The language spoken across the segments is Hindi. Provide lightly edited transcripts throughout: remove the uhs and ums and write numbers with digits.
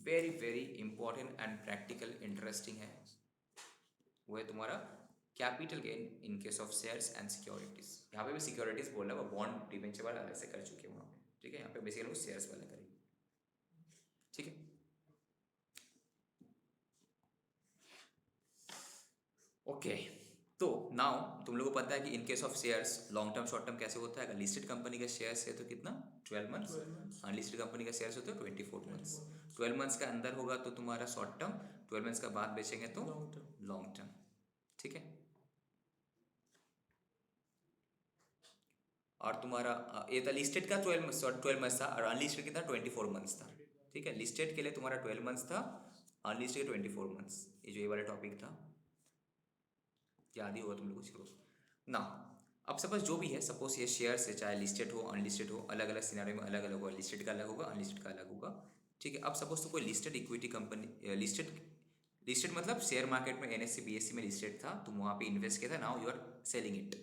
Very very important and practical interesting है, वो है तुम्हारा capital gain in case of shares and securities. यहाँ पे भी सिक्योरिटीज बोल रहा है, वो बॉन्ड डिवेंचर वाला अलग से कर चुके हैं वहाँ पे, ठीक है। यहाँ पे बेसिकली वो शेयर्स वाला करेंगे, ठीक है। ओके, तो नाउ तुम लोगों को पता है कि इन case of shares long term short term कैसे होता है। अगर लिस्टेड कंपनी का शेयर्स है तो कितना 12 मंथ्स, अनलिस्टेड कंपनी का शेयर्स होता है 24 मंथ्स। 12 मंथ्स का अंदर होगा तो तुम्हारा शॉर्ट टर्म, 12 मंथ्स का बाद बेचेंगे तो लॉन्ग टर्म, ठीक है। और तुम्हारा ये था लिस्टेड का 12 मंथ्स था, और अनलिस्टेड कितना 24 मंथ्स था, ठीक है। लिस्टेड के लिए तुम्हारा 12 मंथ्स था, अनलिस्टेड 24 मंथ्स। ये जो ये वाला टॉपिक था याद ही होगा तुम लोगों को ना। अब सपोज जो भी है, सपोज ये शेयर्स है, चाहे लिस्टेड हो अनलिस्टेड हो, अलग अलग सिनारियो में अलग अलग होगा, लिस्टेड का अलग होगा, अनलिस्टेड का अलग होगा, ठीक है। अब सपोज तो कोई listed equity company, listed listed मतलब शेयर मार्केट में एनएससी बीएससी में लिस्टेड था, तुम वहाँ पे इन्वेस्ट किया था, now you are selling it.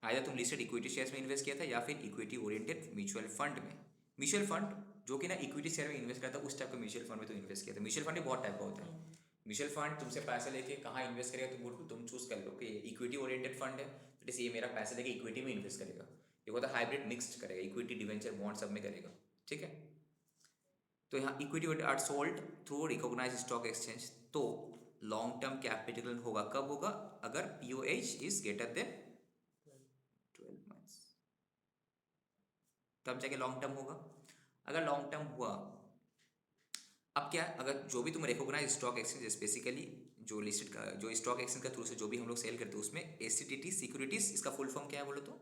Either तुम लिस्टेड इक्विटी शेयर्स में इन्वेस्ट किया था या फिर इक्विटी ओरिएंटेड म्यूचुअल फंड में। म्यूचुअल फंड जो कि ना इक्विटी शेयर में इन्वेस्ट करता है, उस टाइप का म्यूचुअल फंड में तुम इन्वेस्ट किया था। म्यूचुअल फंड बहुत टाइप का होता है। म्यूचुअल फंड तुमसे पैसा लेके कहाँ इन्वेस्ट करेगा, तुम चूज कर लो कि इक्विटी ओरिएंटेड फंड है तो जैसे ये मेरा पैसा लेके इक्विटी में इन्वेस्ट करेगा, ये होता है हाइब्रिड मिक्स्ड करेगा, इक्विटी डिवेंचर बॉन्ड सब में करेगा, ठीक है। तो यहाँ equity are sold through recognise stock exchange. तो लॉन्ग टर्म कैपिटल होगा कब होगा, अगर POH is greater than 12 months, तब जाके लॉन्ग टर्म होगा। अगर लॉन्ग टर्म हुआ, अब क्या, अगर जो भी तुम रिकॉग्नाइज स्टॉक एक्सचेंज बेसिकली जो लिस्टेड का, जो स्टॉक एक्सचेंज का थ्रू से जो भी हम लोग सेल करते हैं उसमें एसटीटी सिक्योरिटीज, इसका फुल फॉर्म क्या है बोलो तो,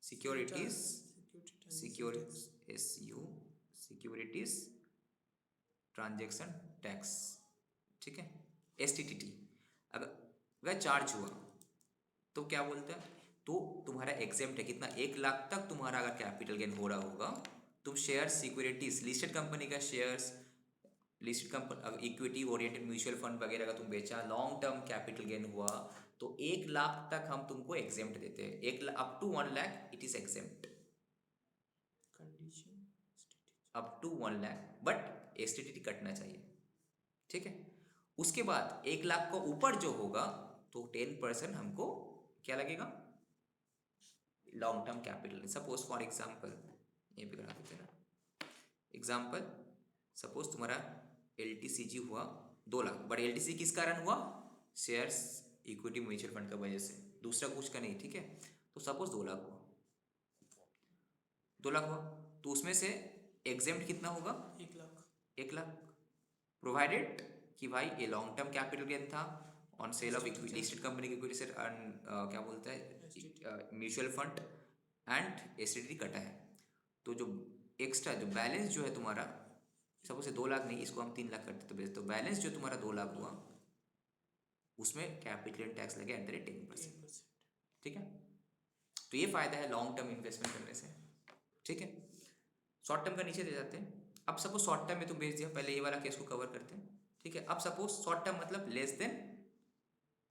सिक्योरिटीज, सिक्योरिटीज ट्रांजेक्शन टैक्स, ठीक है, एसटीटी। अगर चार्ज हुआ तो क्या बोलते हैं, तो तुम्हारा एग्जेम्प्ट है कितना, 1 लाख तक तुम्हारा अगर कैपिटल गेन हो रहा होगा, तुम शेयर सिक्योरिटीज लिस्टेड कंपनी का shares, listed company equity oriented mutual fund वगैरह का तुम बेचा, लॉन्ग टर्म कैपिटल गेन हुआ, तो 1 लाख तक हम तुमको एग्जेम्प्ट देते हैं, up to 1 lakh it is exempt, condition up to 1 lakh, but STT कटना चाहिए, ठीक है। उसके बाद 1 लाख को ऊपर जो होगा तो 10% हमको क्या लगेगा, long term capital. Suppose for example ये भी करा देते ना, एग्जाम्पल सपोज तुम्हारा एलटीसीजी हुआ 2 लाख, बट एलटीसी किस कारण हुआ, शेयर्स इक्विटी म्यूचुअल फंड का वजह से, दूसरा कुछ का नहीं, ठीक है। तो सपोज 2 लाख हुआ, 2 लाख हुआ, तो उसमें से एग्जेम्प्ट कितना होगा, 1 लाख, 1 लाख, प्रोवाइडेड कि भाई ये लॉन्ग टर्म कैपिटल गेन था on sale of equity, listed company की इक्विटी से क्या बोलता है म्यूचुअल फंड, एंड एसटीटी कटा है। तो जो एक्स्ट्रा जो बैलेंस जो है तुम्हारा, सपोज 2 लाख नहीं, इसको हम 3 लाख करते तो बेच, तो बैलेंस जो तुम्हारा 2 लाख हुआ उसमें कैपिटल टैक्स लगे एट द रेट 10%, ठीक है। तो ये फायदा है लॉन्ग टर्म इन्वेस्टमेंट करने से, ठीक है। शॉर्ट टर्म का नीचे दे जाते हैं। अब सपोज शॉर्ट टर्म में तुम बेच दिया, पहले ये वाला केस को कवर करते हैं, ठीक है। अब सपोज शॉर्ट टर्म मतलब लेस देन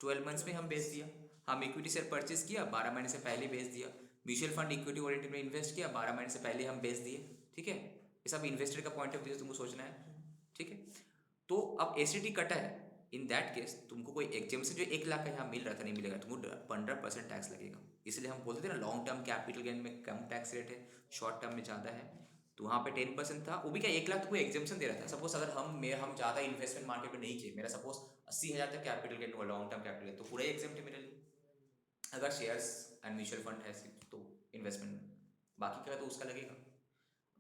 12 मंथ्स में हम बेच दिया, हम इक्विटी शेयर परचेज किया 12 महीने से पहले बेच दिया, म्यूचुअल फंड इक्विटी ओरिएंटेड में इन्वेस्ट किया 12 महीने से पहले हम बेच दिए, ठीक है। ये सब इन्वेस्टर का पॉइंट ऑफ व्यू से तुमको सोचना है, ठीक है। तो अब एसटीटी कटा है, इन दैट केस तुमको कोई एग्जेम्पशन जो 1 लाख का यहाँ मिल रहा था नहीं मिलेगा, तुमको 15% टैक्स लगेगा। इसलिए हम बोलते थे ना लॉन्ग टर्म कैपिटल गेन में कम टैक्स रेट है, शॉर्ट टर्म में ज़्यादा है। तो वहाँ पे 10% था, वो भी क्या 1 लाख तुमको एग्जेम्पशन दे रहा था। सपोज अगर हम ज़्यादा इन्वेस्टमेंट मार्केट में नहीं किए, मेरा सपोज 80,000 तक कैपिटल गेन हुआ लॉन्ग टर्म कैपिटल गेन, तो पूरा एग्जेम्प्ट है मेरे लिए। अगर शेयर्स एंड म्यूचुअल फंड है तो इन्वेस्टमेंट, बाकी का तो उसका लगेगा।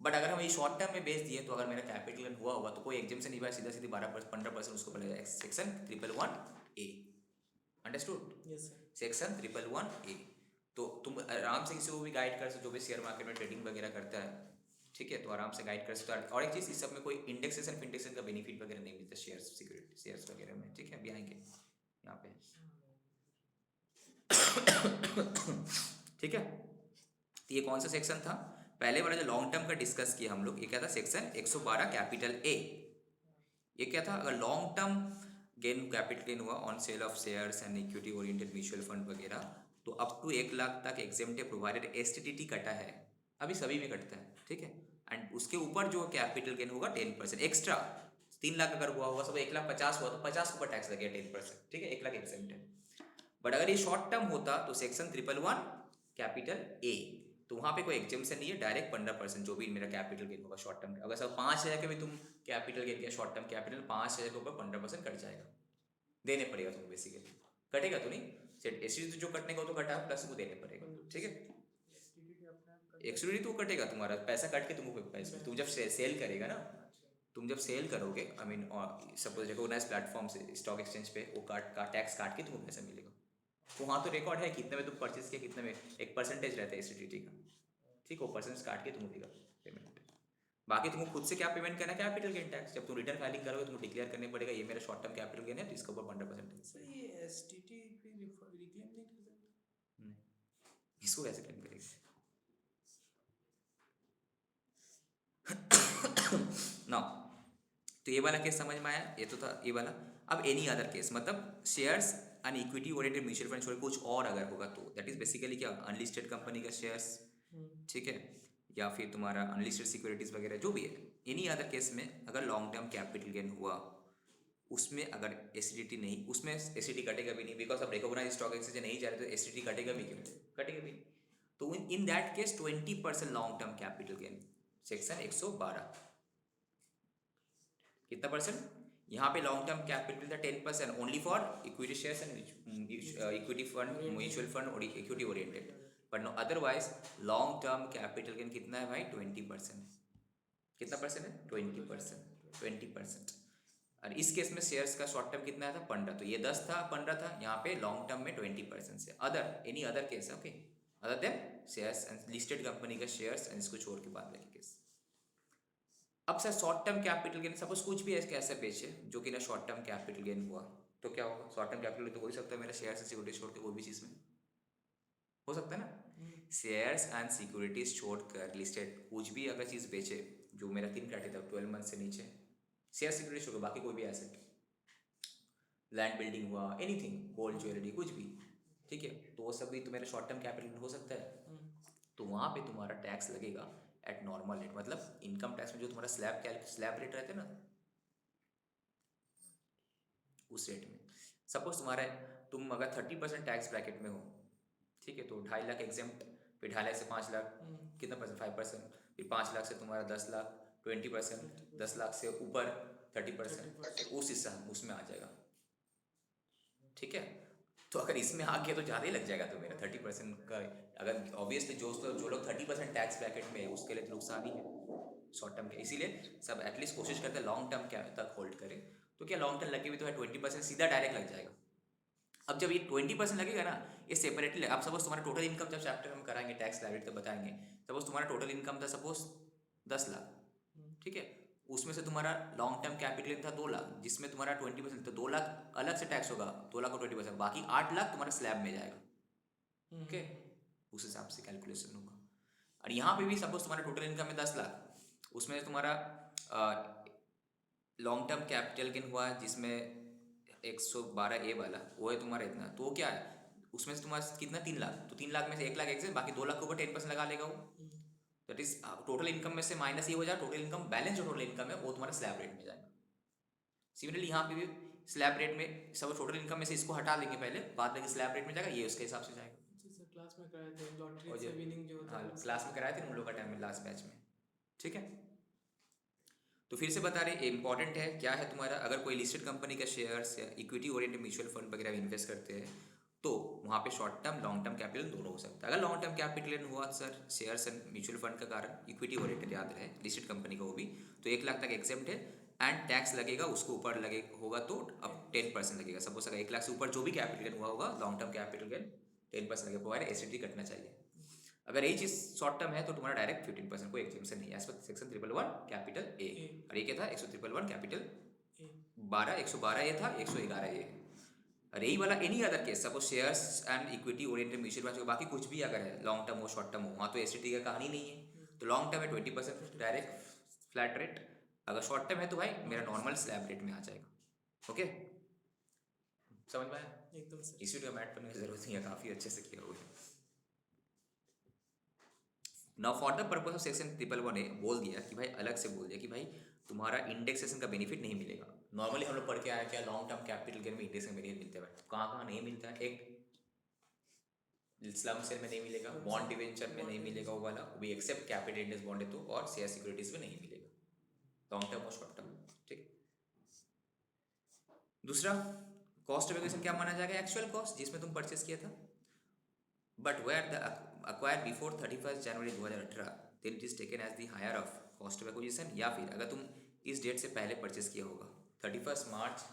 बट अगर हम ये शॉर्ट टर्म में बेच दिए तो अगर मेरा कैपिटल गेन हुआ होगा तो कोई एग्जेम्पशन नहीं हुआ, सीधा सीधी 15% उसको पड़ेगा, section 111A, understood, yes sir, section 111A। तो तुम आराम से किसी को भी गाइड कर सकते, जो भी शेयर मार्केट में ट्रेडिंग वगैरह करता है, ठीक है, तो आराम से गाइड कर सकते हो। और एक चीज़, इस सब में कोई इंडेक्सेशन फिंडेक्सेशन का बेनिफिट वगैरह नहीं मिलता शेयर्स सिक्योरिटी शेयर्स वगैरह में, ठीक है। अभी आएंगे यहाँ पे ठीक है। तो ये कौन सा सेक्शन था, पहले वाला जो लॉन्ग टर्म का डिस्कस किया हम लोग, ये क्या था, सेक्शन 112 कैपिटल ए। ये क्या था, अगर long term gain capital gain हुआ on sale of shares and equity oriented mutual fund वगैरह, तो अप टू 1 लाख तक एग्जेम्प्ट है, प्रोवाइडेड एसटीटी कटा है, अभी सभी में कटता है, ठीक है। एंड उसके ऊपर जो कैपिटल गेन होगा 10% एक्स्ट्रा, 3 लाख अगर हुआ होगा, सब 1,50,000 हुआ तो 50 के ऊपर टैक्स लगेगा 10%, ठीक है, 1 लाख एग्जेम्प्ट है। बट अगर ये शॉर्ट टर्म होता तो सेक्शन 111 कैपिटल ए, तो वहाँ पे कोई एग्जेम्पशन नहीं है, डायरेक्ट 15% जो भी मेरा कैपिटल गेन होगा शॉर्ट टर्म। अगर सब 5,000 के भी तुम कैपिटल गेन किया शॉर्ट टर्म कैपिटल, 5,000 के ऊपर 15% कट जाएगा, देने पड़ेगा तुमको बेसिकली। कटेगा तो नहीं, सेट एसटीडी जो कटने का तो कटा, प्लस वो देने पड़ेगा, ठीक है। एक्सटीडी तो कटेगा तुम्हारा पैसा, कट के तुमको पैसा तुम जब सेल करेगा ना, तुम जब सेल करोगे, I mean suppose recognise platform से स्टॉक एक्सचेंज पे, वो टैक्स काट के तुमको पैसा मिलेगा। तो वहाँ तो रिकॉर्ड है कितने में तुम परचेज किया, कितने में, एक परसेंटेज रहता है एसटीडी का, ठीक, वो परसेंटेज काट के तुमको देगा पेमेंट। बाकी तुमको खुद से क्या पेमेंट करना है, कैपिटल गेन टैक्स। जब तुम रिटर्न फाइलिंग करोगे तुमको डिक्लेयर करने पड़ेगा ये मेरा शॉर्ट टर्म कैपिटल गेन है, तो इसके ऊपर 15% टैक्स। ये एसटीटी पे रिक्लेम नहीं कर सकते, इसको कैसे क्लेम करेंगे? ना, तो ये वाला केस समझ में आया, ये तो था ये वाला। अब एनी अदर केस, मतलब shares and equity oriented mutual fund छोड़ कुछ और अगर होगा तो दैट इज बेसिकली क्या, अनलिस्टेड कंपनी का शेयर्स, ठीक है, या फिर तुम्हारा अनलिस्टेड सिक्योरिटीज वगैरह जो भी है। एनी अदर केस में अगर लॉन्ग टर्म कैपिटल गेन हुआ, उसमें अगर एसिडिटी नहीं, उसमें एसिडिटी कटेगा भी नहीं, बिकॉज अब रिकॉग्नाइज स्टॉक एक्सचेंज नहीं जा रहे तो एसिडिटी कटेगा भी क्यों, कटेगा भी नहीं। तो in that case 20% long term capital gain, section 112, कितना परसेंट यहाँ पे लॉन्ग टर्म कैपिटल था 10% only for equity shares and equity fund, mutual fund और equity oriented, but no otherwise long term capital gain कितना है भाई, 20%। कितना परसेंट है, 20%, 20%। और इस केस में शेयर्स का शॉर्ट टर्म कितना था, 15, तो ये 10 था, 15 था, यहाँ पे लॉन्ग टर्म में 20% से। Other any other case, okay, other than shares and listed company का शेयर्स एंड इसको छोड़ के बाद लगे केस। अब sir short term capital gain, suppose कुछ भी ऐसे बेचे जो कि ना शॉर्ट टर्म कैपिटल गेन हुआ, तो क्या होगा, शॉर्ट टर्म कैपिटल तो हो ही सकता है मेरा शेयर से सिक्योरिटी छोड़ के, कोई भी चीज़ में हो सकता है ना। शेयर्स एंड सिक्योरिटीज छोड़कर लिस्टेड कुछ भी अगर चीज़ बेचे जो मेरा 3 क्राइटेरिया था, 12 मंथ से नीचे, शेयर सिक्योरिटी छोड़कर बाकी कोई भी एसेट, लैंड बिल्डिंग हुआ, एनीथिंग, गोल्ड ज्वेलरी, कुछ भी, ठीक है, तो वो सब भी तो मेरा शॉर्ट टर्म कैपिटल हो सकता है। तो वहाँ पे तुम्हारा टैक्स लगेगा एट नॉर्मल रेट, मतलब इनकम टैक्स में जो तुम्हारा स्लैब रेट रहता है ना, उस रेट में। सपोज तुम्हारा, तुम अगर 30% टैक्स ब्रैकेट में हो, ठीक है, तो 2.5 लाख एग्जेम्प्ट, फिर 2.5 लाख से 5 लाख, कितना परसेंट, 5%, फिर 5 लाख से तुम्हारा 10 लाख 20%, 10 लाख से ऊपर 30%, उस हिसाब उसमें आ जाएगा, ठीक है। तो अगर इसमें आ गया तो ज़्यादा ही लग जाएगा तो मेरा 30% का। अगर ऑब्वियसली जो लोग 30% टैक्स ब्रैकेट में है उसके लिए तो नुकसान ही है शॉर्ट टर्म के, इसीलिए सब एटलीस्ट कोशिश करते हैं लॉन्ग टर्म क्या तक होल्ड करें। तो क्या लॉन्ग टर्म लगे भी तो है 20% सीधा डायरेक्ट लग जाएगा। अब जब ये 20% लगेगा ना, ये सेपरेटली, अब सपोज तुम्हारा टोटल इनकम, जब चैप्टर हम कराएंगे टैक्स लायबिलिटी तो बताएंगे, सपोज तुम्हारा टोटल इनकम था सपोज 10 लाख, ठीक है, उसमें से तुम्हारा लॉन्ग टर्म कैपिटल था 2 लाख, जिसमें तुम्हारा 20%, तो 2 लाख अलग से टैक्स होगा, 2 लाख और 20%, बाकी 8 लाख तुम्हारा स्लैब में जाएगा, ओके, उस हिसाब से कैलकुलेशन होगा। और यहाँ पे भी सपोज तुम्हारा टोटल इनकम है 10 लाख, उसमें तुम्हारा लॉन्ग टर्म कैपिटल गेन हुआ जिसमें 112A वाला वो है तुम्हारा इतना, तो वो क्या है, उसमें से तुम्हारा कितना 3 लाख, तो 3 लाख में से 1 लाख एग्जिट, बाकी 2 लाख के ऊपर 10% लगा लेगा वो, दैट इज टोटल इनकम में से माइनस ये हो जाए, टोटल इनकम बैलेंस जो टोटल इनकम है वो तुम्हारा स्लैब रेट में जाएगा। सिमिलरली यहाँ पे भी स्लैब रेट में सब टोटल इनकम में से इसको हटा देंगे पहले, बाद में स्लैब रेट में जाएगा, ये उसके हिसाब से जाएगा। क्लास में कराए थे लॉटरी से विनिंग जो होता है, हाँ क्लास में कराए थे उन लोगों का टाइम में लास्ट बैच में, ठीक है। तो फिर से बता रहे इंपॉर्टेंट है क्या है तुम्हारा, अगर कोई लिस्टेड कंपनी का शेयर्स या इक्विटी ओरिएंटेड म्यूचुअल फंड वगैरह इन्वेस्ट करते हैं तो वहाँ पे short term long term capital दोनों हो सकता है। अगर लॉन्ग टर्म कैपिटल हुआ sir shares and mutual fund का कारण इक्विटी ओरिएंटेड याद रहे लिस्टेड कंपनी का वो भी, तो 1 लाख तक एग्जेम्प्ट है एंड टैक्स लगेगा उसको ऊपर लगे होगा तो अब 10% लगेगा। सपोज अगर 1 लाख से ऊपर जो भी कैपिटल हुआ होगा लॉन्ग टर्म कैपिटल गेन 10% लगेगा, प्रोवाइड एसिडिटी कटना चाहिए। अगर यही चीज शॉर्ट टर्म है तो तुम्हारा डायरेक्ट 15%, कोई एग्जेम्पशन नहीं है as per section 111 capital A. और ये क्या था 111 कैपिटल 12, 112 ये था, 111 ये। और यही वाला any other case, suppose shares and equity oriented mutual fund, बाकी कुछ भी अगर है लॉन्ग टर्म हो शॉर्ट टर्म हो, वहाँ तो एसिडिटी का कहानी नहीं है। तो लॉन्ग टर्म है 20% डायरेक्ट फ्लैट रेट, अगर शॉर्ट टर्म है तो भाई मेरा नॉर्मल स्लैब रेट में आ जाएगा। ओके समझ में आया? एकदम इसी का मैट करने की जरूरत नहीं है, काफी अच्छे से किया हुआ है। Now for the purpose of section 111 बोल दिया कि भाई अलग से बोल दिया कि भाई तुम्हारा इंडेक्सेशन का बेनिफिट नहीं मिलेगा। नॉर्मली हम लोग पढ़ के आया क्या, लॉन्ग टर्म कैपिटल गेन में इंडेक्सेशन बेनिफिट मिलता है, कहाँ कहाँ नहीं मिलता है। एक स्लम सेल में नहीं मिलेगा, बॉन्ड डिवेंचर में नहीं मिलेगा वो वाला, वो भी एक्सेप्ट कैपिटल इंडेक्स बॉन्ड है तो, और शेयर सिक्योरिटीज में नहीं मिलेगा लॉन्ग टर्म और शॉर्ट टर्म। ठीक। दूसरा कॉस्ट ऑफ एक्विजिशन क्या माना जाएगा, एक्चुअल कॉस्ट जिसमें तुम परचेस किया था, but where the acquire before 31 January 2018 then it is taken as the higher of cost of acquisition. या फिर अगर तुम इस डेट से पहले परचेस किया होगा, 31 मार्च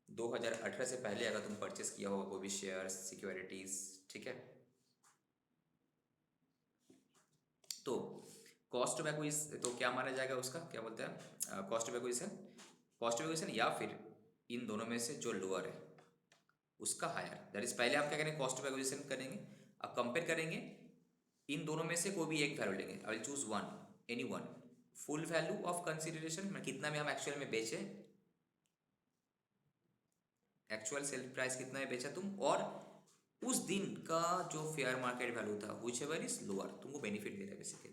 2018 से पहले अगर तुम परचेस किया होगा कोई भी शेयर्स सिक्योरिटीज, ठीक है, तो कॉस्ट ऑफ एक्विजिशन तो क्या माना जाएगा उसका, क्या बोलते हैं cost of acquisition, cost of acquisition या फिर इन दोनों में से जो लोअर है उसका हायर। दैट इज पहले आप क्या करेंगे, कॉस्ट ऑफ एक्विजिशन करेंगे, अब कंपेयर करेंगे, इन दोनों में से कोई भी एक वैल्यू लेंगे, I will choose one, any one, full value of consideration में कितना में हम एक्चुअल में बेचे, एक्चुअल सेल प्राइस कितना में बेचा तुम, और उस दिन का जो फेयर मार्केट वैल्यू था व्हिचएवर इज लोअर, तुमको बेनिफिट दे रहा है बेसिकली,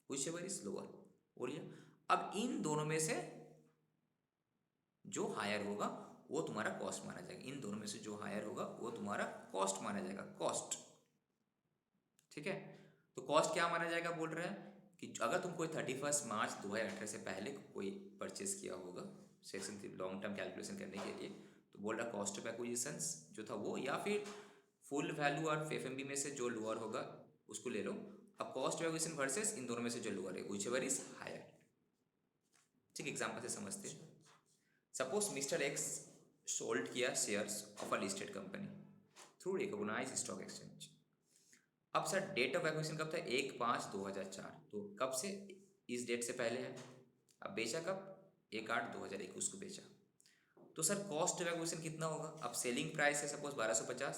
व्हिचएवर इज लोअर। और ये अब इन दोनों में से जो हायर होगा वो तुम्हारा कॉस्ट माना जाएगा, इन दोनों में से जो हायर होगा वो तुम्हारा कॉस्ट माना जाएगा, कॉस्ट। ठीक है, तो कॉस्ट क्या माना जाएगा, बोल रहा है कि अगर तुम कोई 31 मार्च 2018 से पहले कोई परचेस किया होगा सेक्शन लॉन्ग टर्म कैलकुलेशन करने के लिए, तो बोल रहा कॉस्ट ऑफ एक्विजिशंस जो था वो, या फिर फुल वैल्यू और एफएमबी में से जो लोअर होगा उसको ले लो। अब कॉस्ट ऑफ एक्विजिशन वर्सेस इन दोनों में से जो लोअर है व्हिचएवर इज हायर। ठीक, एग्जांपल से समझते हैं। सपोज मिस्टर एक्स सोल्ड किया shares of a listed company through recognised stock exchange. अब सर डेट ऑफ एक्विजिशन कब था, 1/5/2004, तो कब से, इस डेट से पहले है। अब बेचा कब, 1/8/2021 को बेचा। तो सर कॉस्ट ऑफ एक्विजिशन कितना होगा, अब सेलिंग प्राइस है सपोज 1250,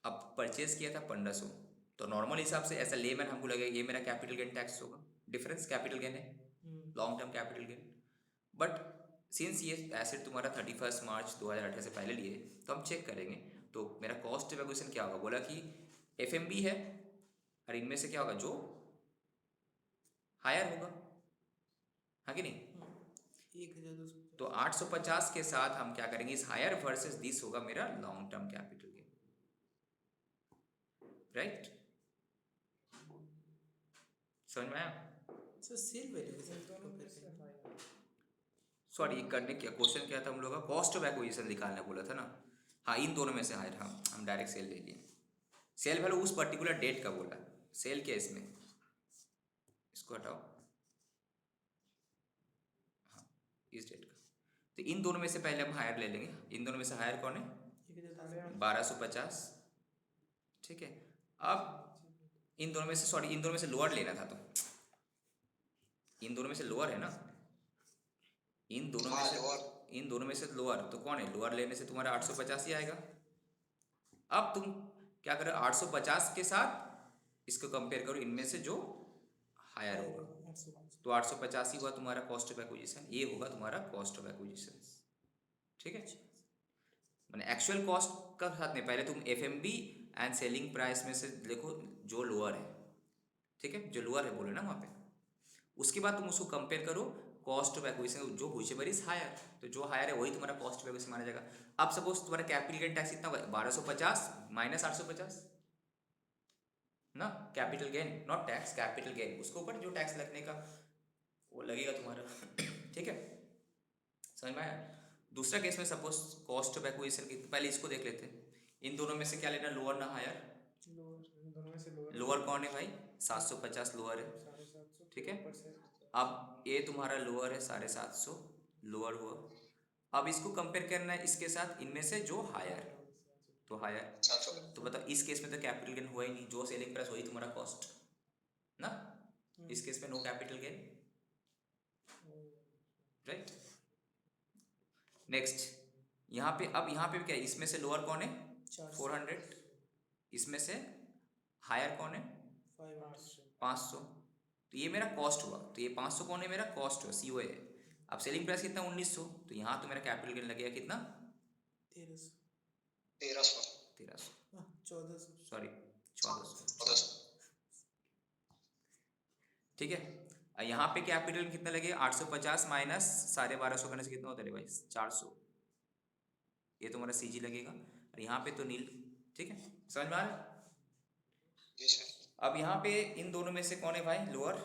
अब परचेज किया था 1500, तो नॉर्मल हिसाब से ऐसा लेमैन हमको लगेगा ये मेरा कैपिटल गेन टैक्स होगा, डिफरेंस कैपिटल गेन है, long term capital gain. But since ये एसेट तुम्हारा 31 मार्च 2018 से पहले लिए, तो हम चेक करेंगे, तो मेरा कॉस्ट ऑफ एक्विजिशन क्या होगा, बोला कि एफएमबी है और इनमें से क्या होगा जो हायर होगा, हाँ कि नहीं। 1250 तो 850 के साथ हम क्या करेंगे, इस हायर वर्सेस दिस होगा मेरा long term capital gain, right. समझ में आया। सर सेल वैल्यू के साथ कंपेयर करेंगे। सॉरी करने क्या क्वेश्चन क्या था हम लोग का, कॉस्ट ऑफ एक्विजिशन निकालना बोला था ना। हाँ, इन दोनों में से हायर, हाँ हम डायरेक्ट सेल ले लिए। सेल वैल्यू उस पर्टिकुलर डेट का बोला, सेल क्या इसमें, इसको हटाओ, हाँ इस डेट का। तो इन दोनों में से पहले हम हायर ले लेंगे, इन दोनों में से हायर कौन है, 1250, ठीक है। अब इन दोनों में से, सॉरी इन दोनों में से लोअर लेना था, तो इन दोनों में से लोअर है ना, इन दोनों में से लोअर, तो कौन है, लोअर लेने से तुम्हारा 850 ही आएगा। अब तुम क्या करो, 850 के साथ इसको कंपेयर करो इनमें से जो हायर होगा, तो 850 ही हुआ तुम्हारा कॉस्ट ऑफ एक्विजिशन, ये होगा तुम्हारा कॉस्ट ऑफ एक्विजिशन। ठीक है, मैंने एक्चुअल कॉस्ट का साथ में पहले तुम एफएमबी एंड सेलिंग प्राइस में से देखो जो लोअर है, ठीक है, जो लोअर है बोले ना वहाँ पे, उसके बाद तुम उसको कंपेयर करो कॉस्ट ऑफ एक्विजिशन जो व्हिचएवर इज हायर, तो जो हायर है वही तुम्हारा कॉस्ट ऑफ एक्विजिशन माना जाएगा। अब सपोज तुम्हारा कैपिटल गेन टैक्स कितना होगा, 1250 माइनस 850 ना, capital gain not tax, capital gain, उसके ऊपर जो टैक्स लगने का वो लगेगा तुम्हारा। ठीक है, समझ में आया। दूसरा केस में सपोज कॉस्ट ऑफ एक्विजिशन की, पहले इसको देख लेते हैं, इन दोनों में से क्या लेना, लोअर ना हायर, लोअर कौन है भाई, 750 लोअर है, ठीक है। अब ये तुम्हारा लोअर है 750 लोअर हुआ। अब इसको कंपेयर करना है इसके साथ, इनमें से जो हायर, तो हायर, तो बताओ इस केस में तो कैपिटल गेन हुआ ही नहीं, जो सेलिंग प्राइस वही तुम्हारा कॉस्ट ना, इस केस में no capital gain, right. Next यहाँ पे, अब यहाँ पे क्या है, इसमें से लोअर कौन है 400, इसमें से हायर कौन है 500, तो ये मेरा कॉस्ट हुआ, तो ये 500 कौन है मेरा कॉस्ट हुआ, सीओ है। अब सेलिंग प्राइस कितना 1900, तो यहाँ तो मेरा कैपिटल गेन लगेगा कितना 1300 सॉरी 1400, ठीक है। यहाँ पे कैपिटल कितना लगेगा 850 माइनस 1250 करने से कितना होता है भाई 400, ये तुम्हारा सीजी लगेगा और यहाँ पे तो नील। ठीक है, समझ में आ रहा है? अब यहाँ पे इन दोनों में से कौन है भाई लोअर?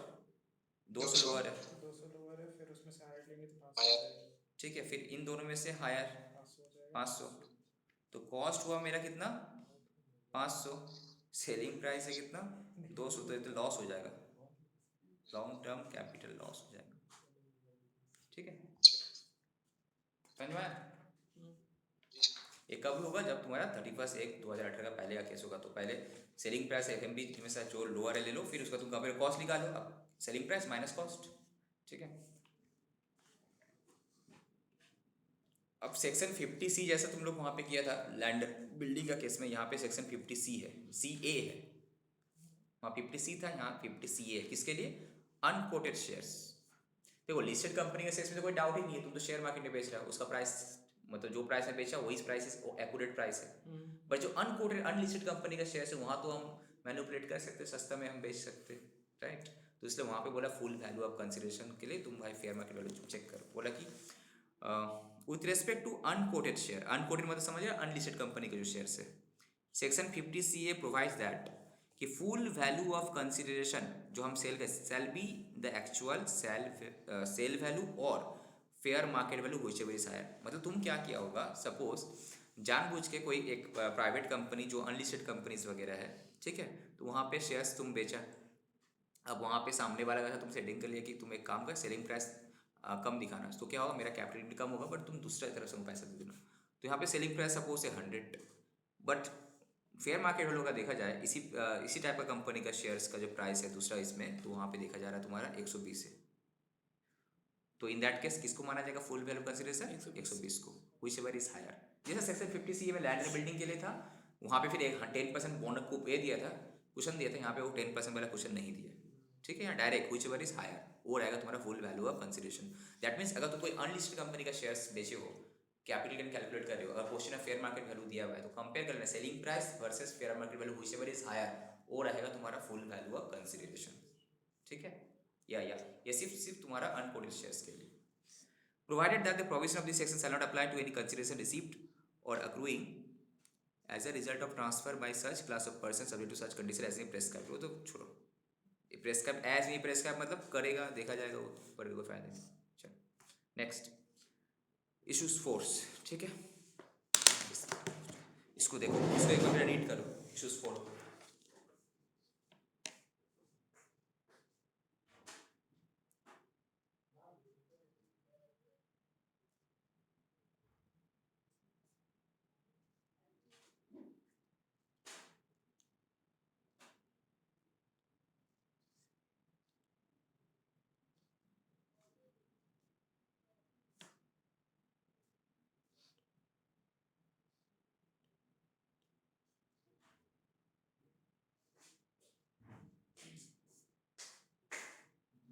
200 लोअर है। 200 लोअर है, फिर उसमें से हायर लेंगे तो 500 हो जाएगा। ठीक है, फिर इन दोनों में से हायर 500 हो जाएगा। 500, तो कॉस्ट हुआ मेरा कितना 500, सेलिंग प्राइस है कितना 200, तो ये तो लॉस हो जाएगा, लॉन्ग टर्म कैपिटल लॉस हो जाएगा। ठीक है, समझ में आया? ये कब होगा? जब तुम्हारा 31/1/2018 का पहले का केस होगा। तो पहले सेलिंग प्राइस एफएमबी में से जो लोअर है ले लो, फिर उसका तुम कंपेयर कॉस्ट निकालो, अब सेलिंग प्राइस माइनस कॉस्ट। ठीक है, अब सेक्शन 50C जैसा तुम लोग वहाँ पे किया था लैंड बिल्डिंग का केस में, यहाँ पे सेक्शन 50C है, CA है। वहाँ 50C था, यहाँ 50CA है। किसके लिए? Unquoted shares. देखो लिस्टेड कंपनी के शेयर्स में तो कोई डाउट ही नहीं है, तुम तो शेयर मार्केट में बेच रहा हो, उसका प्राइस मतलब जो प्राइस में बेचा वही प्राइस एक्यूरेट प्राइस है। बट जो अनकोटेड अनलिस्टेड कंपनी का शेयर है वहाँ तो हम मैनिपुलेट कर सकते, सस्ता में हम बेच सकते, राइट? तो इसलिए वहाँ पे बोला फुल वैल्यू ऑफ कंसिडरेशन के लिए तुम भाई फेयर मार्केट वैल्यू चेक करो। बोला कि with respect to unquoted share, unquoted मतलब समझ रहे अनलिस्टेड कंपनी के जो शेयर्स है, सेक्शन 50CA प्रोवाइड्स दैट कि फुल वैल्यू ऑफ कंसिडरेशन जो हम सेल कर sale be the actual sale value और fair market value whichever is higher. मतलब तुम क्या किया होगा, सपोज जानबूझ के कोई एक प्राइवेट कंपनी जो अनलिस्टेड कंपनीज वगैरह है, ठीक है, तो वहाँ पे शेयर्स तुम बेचा। अब वहाँ पे सामने वाला का तुम सेटिंग कर लिया कि तुम एक काम कर सेलिंग प्राइस कम दिखाना, तो क्या होगा, मेरा कैपिटल भी कम होगा बट तुम दूसरा तरफ से पैसा दे देना। तो यहाँ पे सेलिंग प्राइस सपोज से 100, बट फेयर मार्केट वैल्यू का देखा जाए इसी टाइप का कंपनी का शेयर्स का जो प्राइस है दूसरा इसमें, तो वहाँ पे देखा जा रहा है तुम्हारा 120 है। तो इन दैट केस किसको माना जाएगा फुल वैल्यू कंसिडरेशन? 120 को, व्हिचएवर इज हायर। जैसा सेक्शन 50CA में लैंड एंड बिल्डिंग के लिए था, वहाँ पे फिर एक 10% बोनस को पे दिया था, क्वेश्चन दिया था, यहाँ पे वो 10% वाला क्वेश्चन नहीं दिया। ठीक है, यहाँ डायरेक्ट व्हिचएवर इज हायर वो रहेगा तुम्हारा full value of consideration. That means अगर तुम कोई अनलिस्टेड कंपनी का शेयर्स बेचे हो, कैपिटल गेन कैलकुलेट कर रहे हो, अगर क्वेश्चन में फेयर मार्केट वैल्यू दिया हुआ है तो कंपेयर कर लेना selling price versus fair market value, whichever is higher वो रहेगा तुम्हारा फुल वैल्यू ऑफ कंसिडरेशन। ठीक है, या ये सिर्फ तुम्हारा अनकोटेड शेयर्स के लिए। Provided that the provision of this section shall not apply to any consideration received or accruing as a result of transfer by such class of persons subject to such condition as may prescribed। वो तो छोड़ो, प्रेस्क्राइब एज नहीं प्रेस्क्राइब मतलब करेगा, देखा जाएगा वो, पर कोई फायदा नहीं। चलो नेक्स्ट, इशूज फोर्स। ठीक है, इसको देखो, इसको एक बार रीड करो, इशूज फोर्स।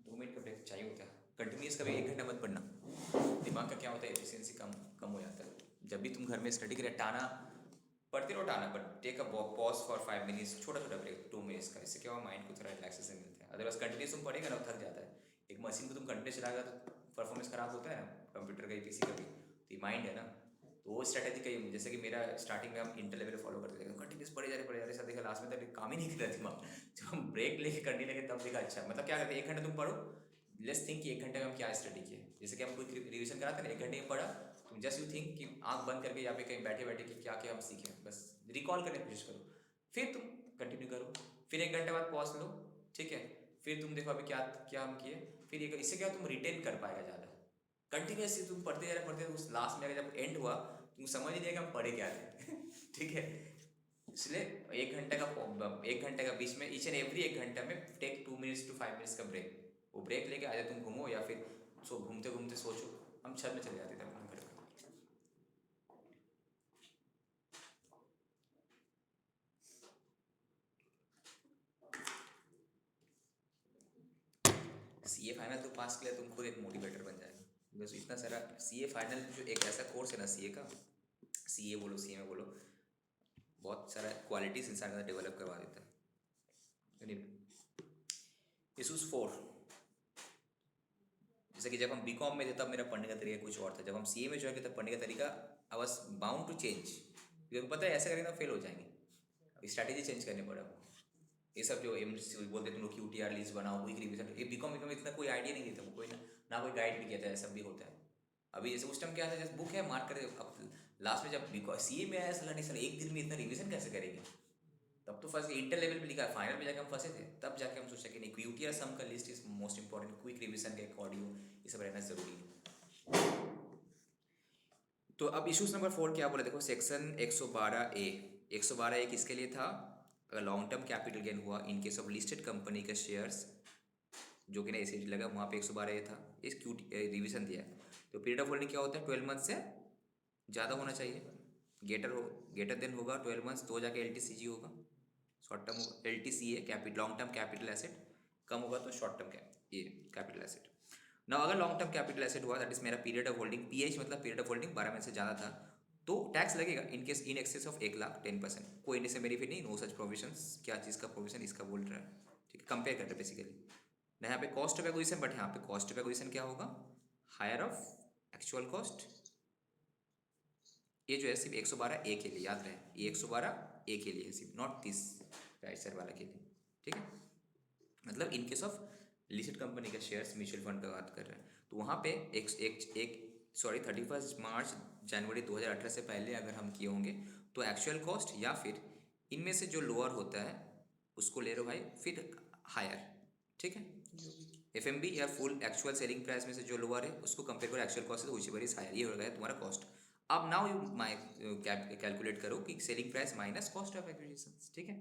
2 मिनट का ब्रेक चाहिए होता है, कंटिन्यूस कभी 1 घंटा मत पढ़ना, दिमाग का क्या होता है एफिशिएंसी कम हो जाता है। जब भी तुम घर में स्टडी करें टाना पढ़ते रहो टाना, but take a pause for 5 minutes, छोटा छोटा ब्रेक 2 मिनट्स का, इससे क्या होगा माइंड को थोड़ा रिलैक्सेशन मिलता है। अदरवाइज कंटिन्यूस तुम पढ़ेगा ना थक जाता है। एक मशीन को तुम कंटिन्यूस चलाएगा तो परफॉर्मेंस खराब होता है ना, कंप्यूटर का पीसी का भी, तो ये माइंड है ना, तो वो स्ट्रैटेजी का ही, जैसे कि मेरा स्टार्टिंग में हम इंटर लेवल फॉलो करते थे, कंटिन्यूस पढ़े जा रहे सब देखा लास्ट में तक काम ही नहीं कर रहा दिमाग। जब हम ब्रेक लेके करने लगे तब देखा अच्छा, मतलब क्या करते 1 घंटा तुम पढ़ो, लेट्स थिंक कि 1 घंटे में हम क्या स्टडी किए, जैसे कि हम कोई रिविजन कराते हैं 1 घंटे में पढ़ा, तुम जस्ट यू थिंक कि आंख बंद करके यहाँ पे कहीं बैठे बैठे कि क्या क्या हम सीखे, बस रिकॉल करने की कोशिश करो, फिर तुम कंटिन्यू करो, फिर 1 घंटे बाद पॉज लो, ठीक है, फिर तुम देखो अभी क्या क्या हम किए, फिर ये इससे क्या तुम रिटेन कर पाएगा ज़्यादा। कंटिन्यूसली तुम पढ़ते जा रहे उस लास्ट में जब एंड हुआ तुम समझ ही जाएगा हम पढ़े क्या थे। ठीक है, इसलिए 1 घंटे का बीच में ईच एंड एवरी 1 घंटा में टेक 2 मिनट्स to 5 मिनट्स का ब्रेक, वो ब्रेक लेके आजा तुम घूमो या फिर घूमते घूमते सोचो। हम छत में चले जाते थे अपने घर में। सीए फाइनल तो पास किया तुम खुद एक मोटिवेटर बन जाएगा, बस इतना सारा सीए फाइनल जो एक ऐसा कोर्स है ना सीए का, सीए बोलो सीए में बोलो, बहुत सारा क्वालिटीज इंसान का डेवलप करवा देता है। इशूज 4, जैसे कि जब हम बीकॉम में थे तब मेरा पढ़ने का तरीका कुछ और था, जब हम सीए में ज्वाइन किया तब पढ़ने का तरीका I was bound to change, क्योंकि पता है ऐसा करेंगे तो फेल हो जाएंगे, स्ट्रैटेजी चेंज करने पड़ा। ये सब जो एम बोलते तुम लोग QTR लिस्ट बनाओ, क्विक रिवीजन, ये बीकॉम में इतना कोई आइडिया नहीं था, कोई ना कोई गाइड भी किया था, ऐसा भी होता है। अभी जैसे उस टाइम क्या था, जैसे बुक है मार्क करे, अब लास्ट में जब बीकॉम सीए में आया सलाह नहीं सर एक दिन में इतना रिवीजन कैसे करेंगे, तब तो फर्स्ट इंटर लेवल पे लिखा, फाइनल में जाके हम फंसे थे, तब जाके हम सोचा कि नहीं QTR सम का list is most important, quick revision का एक ऑडियो ये सब रहना जरूरी है। तो अब इश्यूज नंबर 4 क्या बोला, देखो सेक्शन 112A, 112A किसके लिए था, अगर लॉन्ग टर्म कैपिटल गेन हुआ इन केस ऑफ लिस्टेड कंपनी का शेयर्स जो कि ना एसिड लगा वहाँ पे 112A था, इस रिवीजन दिया है। तो पीरियड ऑफ होल्डिंग क्या होता है, 12 मंथ से ज़्यादा होना चाहिए, गेटर देन होगा 12 मंथ्स तो जाके LTCG होगा, शॉर्ट टर्म होगा LTCA capital long term capital asset, कम होगा तो शॉर्ट टर्म ये कैपिटल एसेट। ना अगर लॉन्ग टर्म कैपिटल एसेट हुआ दैट इज मेरा पीरियड ऑफ होल्डिंग PH मतलब पीरियड ऑफ होल्डिंग 12 महीने से ज़्यादा था, तो टैक्स लगेगा in case in excess of 1 lakh 10%, कोई इनसे से बेनिफिट नहीं, नो सच प्रोविजंस, क्या चीज़ का प्रोविजन इसका बोल रहा है, ठीक है, कंपेयर कर रहे हैं बेसिकली ना, यहाँ पे कॉस्ट ऑफ एक्विजिशन, बट यहाँ पे कॉस्ट ऑफ एक्विजिशन क्या होगा, हायर ऑफ एक्चुअल कॉस्ट, ये जो है सिर्फ 112A के लिए, याद रहे ये 112A के लिए है सिर्फ, नॉट 30 राइट साइड वाला के लिए, ठीक है, मतलब इन केस ऑफ लिस्टेड कंपनी का शेयर्स म्यूचुअल फंड का बात कर रहे हैं, तो वहाँ पे एक 31 मार्च जनवरी 2018 से पहले अगर हम किए होंगे तो एक्चुअल कॉस्ट या फिर इनमें से जो लोअर होता है उसको ले लो भाई, फिर हायर, ठीक है, FMB या फुल एक्चुअल सेलिंग प्राइस में से जो लोअर है उसको कंपेयर करो एक्चुअल कॉस्ट से, व्हिचएवर इज हायर, ये हो गया तुम्हारा कॉस्ट। अब नाउ यू कैलकुलेट करो कि selling price minus cost of acquisition, ठीक है,